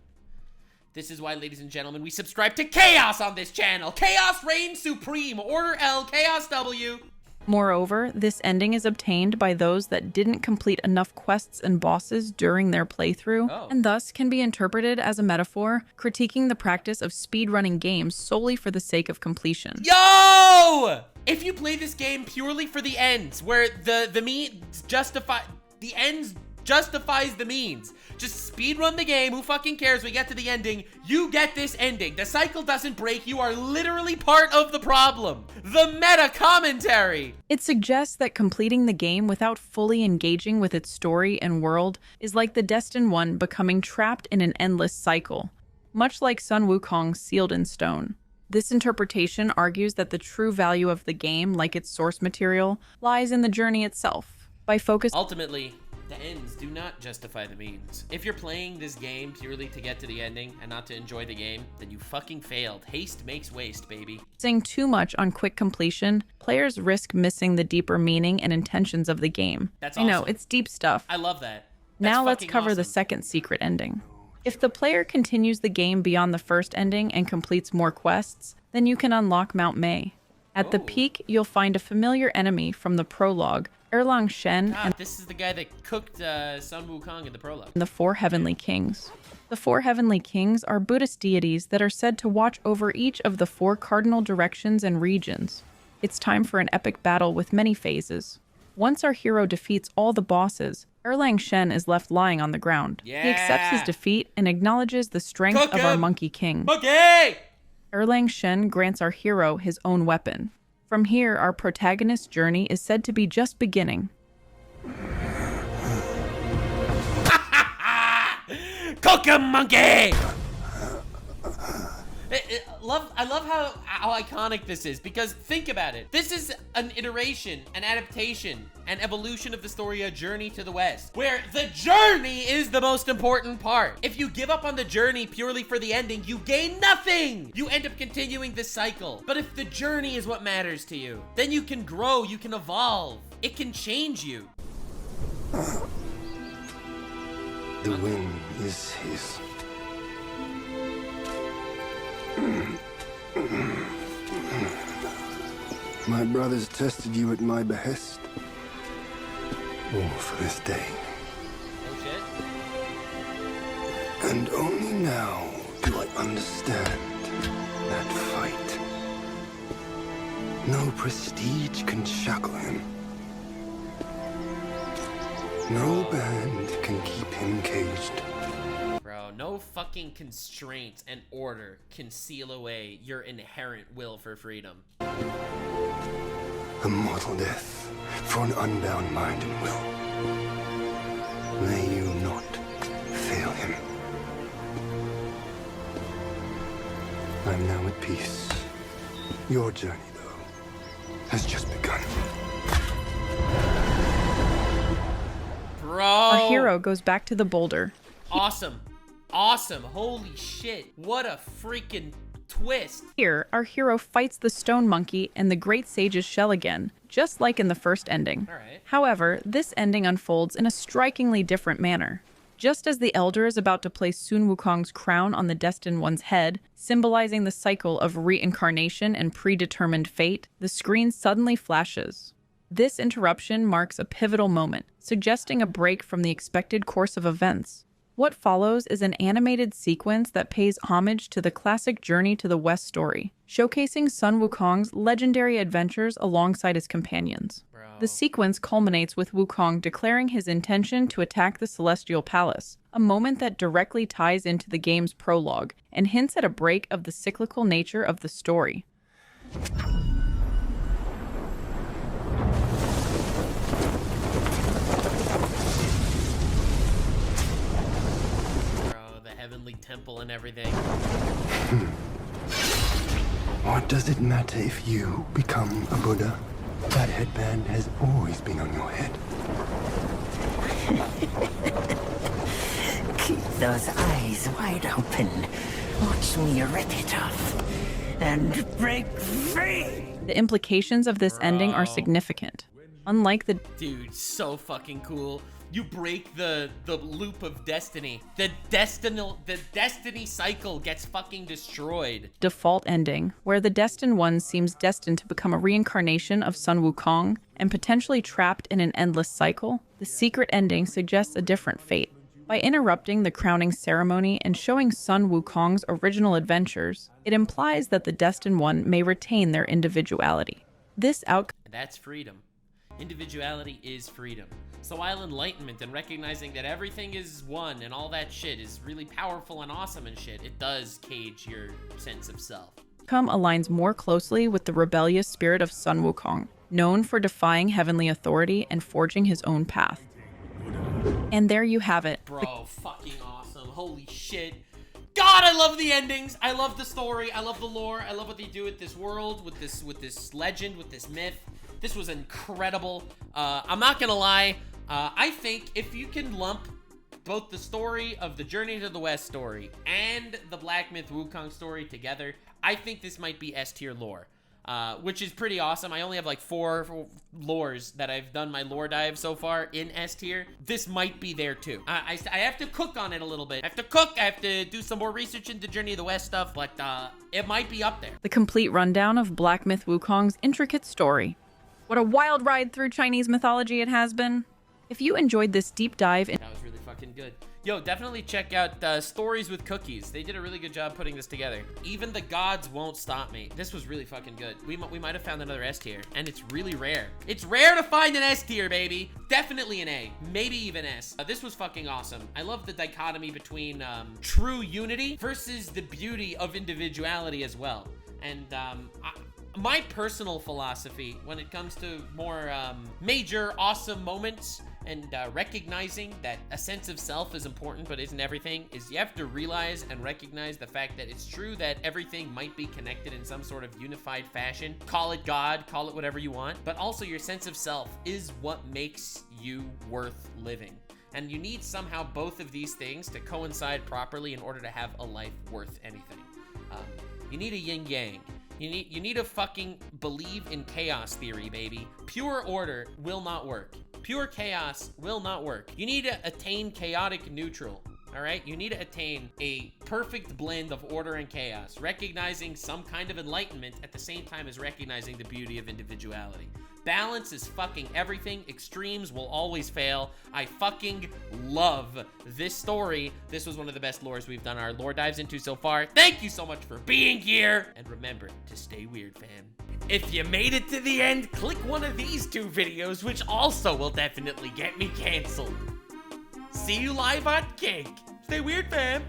This is why, ladies and gentlemen, we subscribe to Chaos on this channel. Chaos reigns supreme. Order L, Chaos W. Moreover, this ending is obtained by those that didn't complete enough quests and bosses during their playthrough, and thus can be interpreted as a metaphor, critiquing the practice of speedrunning games solely for the sake of completion. Yo! If you play this game purely for the ends, where the ends justifies the means. Just speedrun the game, who fucking cares, we get to the ending, you get this ending. The cycle doesn't break, you are literally part of the problem. The meta commentary! It suggests that completing the game without fully engaging with its story and world is like the Destined One becoming trapped in an endless cycle, much like Sun Wukong sealed in stone. This interpretation argues that the true value of the game, like its source material, lies in the journey itself. By focusing Ultimately, the ends do not justify the means. If you're playing this game purely to get to the ending and not to enjoy the game, then you fucking failed. Haste makes waste, baby. Focusing too much on quick completion, players risk missing the deeper meaning and intentions of the game. That's awesome. I know, it's deep stuff. I love that. Now let's cover the second secret ending. If the player continues the game beyond the first ending and completes more quests, then you can unlock Mount Mei. At the peak, you'll find a familiar enemy from the prologue, Erlang Shen, and this is the guy that cooked Sun Wukong in the prologue. The Four Heavenly Kings. The Four Heavenly Kings are Buddhist deities that are said to watch over each of the four cardinal directions and regions. It's time for an epic battle with many phases. Once our hero defeats all the bosses, Erlang Shen is left lying on the ground. Yeah. He accepts his defeat and acknowledges the strength of our Monkey King. Monkey! Erlang Shen grants our hero his own weapon. From here, our protagonist's journey is said to be just beginning. Cook 'em, monkey! I love how iconic this is, because think about it. This is an iteration, an adaptation, an evolution of the story, A Journey to the West, where the journey is the most important part. If you give up on the journey purely for the ending, you gain nothing. You end up continuing this cycle. But if the journey is what matters to you, then you can grow, you can evolve. It can change you. The win is his. My brothers tested you at my behest. All for this day. Oh shit. And only now do I understand that fight. No prestige can shackle him. No band can keep him caged. Bro, no fucking constraints and order can seal away your inherent will for freedom. A mortal death for an unbound mind and will. May you not fail him. I'm now at peace. Your journey, though, has just begun. Bro! Our hero goes back to the boulder. Awesome. Awesome. Holy shit. What a freaking twist. Here, our hero fights the stone monkey and the great sage's shell again, just like in the first ending. All right. However, this ending unfolds in a strikingly different manner. Just as the Elder is about to place Sun Wukong's crown on the Destined One's head, symbolizing the cycle of reincarnation and predetermined fate, the screen suddenly flashes. This interruption marks a pivotal moment, suggesting a break from the expected course of events. What follows is an animated sequence that pays homage to the classic Journey to the West story, showcasing Sun Wukong's legendary adventures alongside his companions. Bro. The sequence culminates with Wukong declaring his intention to attack the Celestial Palace, a moment that directly ties into the game's prologue and hints at a break of the cyclical nature of the story. Heavenly temple and everything. What does it matter if you become a Buddha? That headband has always been on your head. Keep those eyes wide open. Watch me rip it off and break free. The implications of this ending are significant. Unlike the Dude, so fucking cool. You break the loop of destiny. The destiny cycle gets fucking destroyed. Default ending, where the Destined One seems destined to become a reincarnation of Sun Wukong and potentially trapped in an endless cycle, the secret ending suggests a different fate. By interrupting the crowning ceremony and showing Sun Wukong's original adventures, it implies that the Destined One may retain their individuality. This outcome... That's freedom. Individuality is freedom. So while enlightenment and recognizing that everything is one and all that shit is really powerful and awesome and shit, it does cage your sense of self. Aligns more closely with the rebellious spirit of Sun Wukong, known for defying heavenly authority and forging his own path. And there you have it. Bro, fucking awesome. Holy shit. God, I love the endings. I love the story. I love the lore. I love what they do with this world, with this legend, with this myth. This was incredible. I'm not gonna lie. I think if you can lump both the story of the Journey to the West story and the Black Myth Wukong story together, I think this might be S-tier lore, which is pretty awesome. I only have like 4 lores that I've done my lore dive so far in S-tier. This might be there too. I have to cook on it a little bit. I have to cook. I have to do some more research into Journey to the West stuff, but it might be up there. The complete rundown of Black Myth Wukong's intricate story. What a wild ride through Chinese mythology it has been. If you enjoyed this deep dive in... That was really fucking good. Yo, definitely check out Stories with Cookies. They did a really good job putting this together. Even the gods won't stop me. This was really fucking good. We might have found another S tier, and it's really rare. It's rare to find an S tier, baby. Definitely an A, maybe even S. This was fucking awesome. I love the dichotomy between true unity versus the beauty of individuality as well. And my personal philosophy when it comes to more major awesome moments and recognizing that a sense of self is important but isn't everything, is you have to realize and recognize the fact that it's true that everything might be connected in some sort of unified fashion. Call it God, call it whatever you want, but also your sense of self is what makes you worth living. And you need somehow both of these things to coincide properly in order to have a life worth anything. You need a yin-yang. You need to fucking believe in chaos theory, baby. Pure order will not work. Pure chaos will not work. You need to attain chaotic neutral, all right? You need to attain a perfect blend of order and chaos, recognizing some kind of enlightenment at the same time as recognizing the beauty of individuality. Balance is fucking everything. Extremes will always fail. I fucking love this story. This was one of the best lores we've done our lore dives into so far. Thank you so much for being here. And remember to stay weird, fam. If you made it to the end, click one of these two videos, which also will definitely get me canceled. See you live on Kink. Stay weird, fam.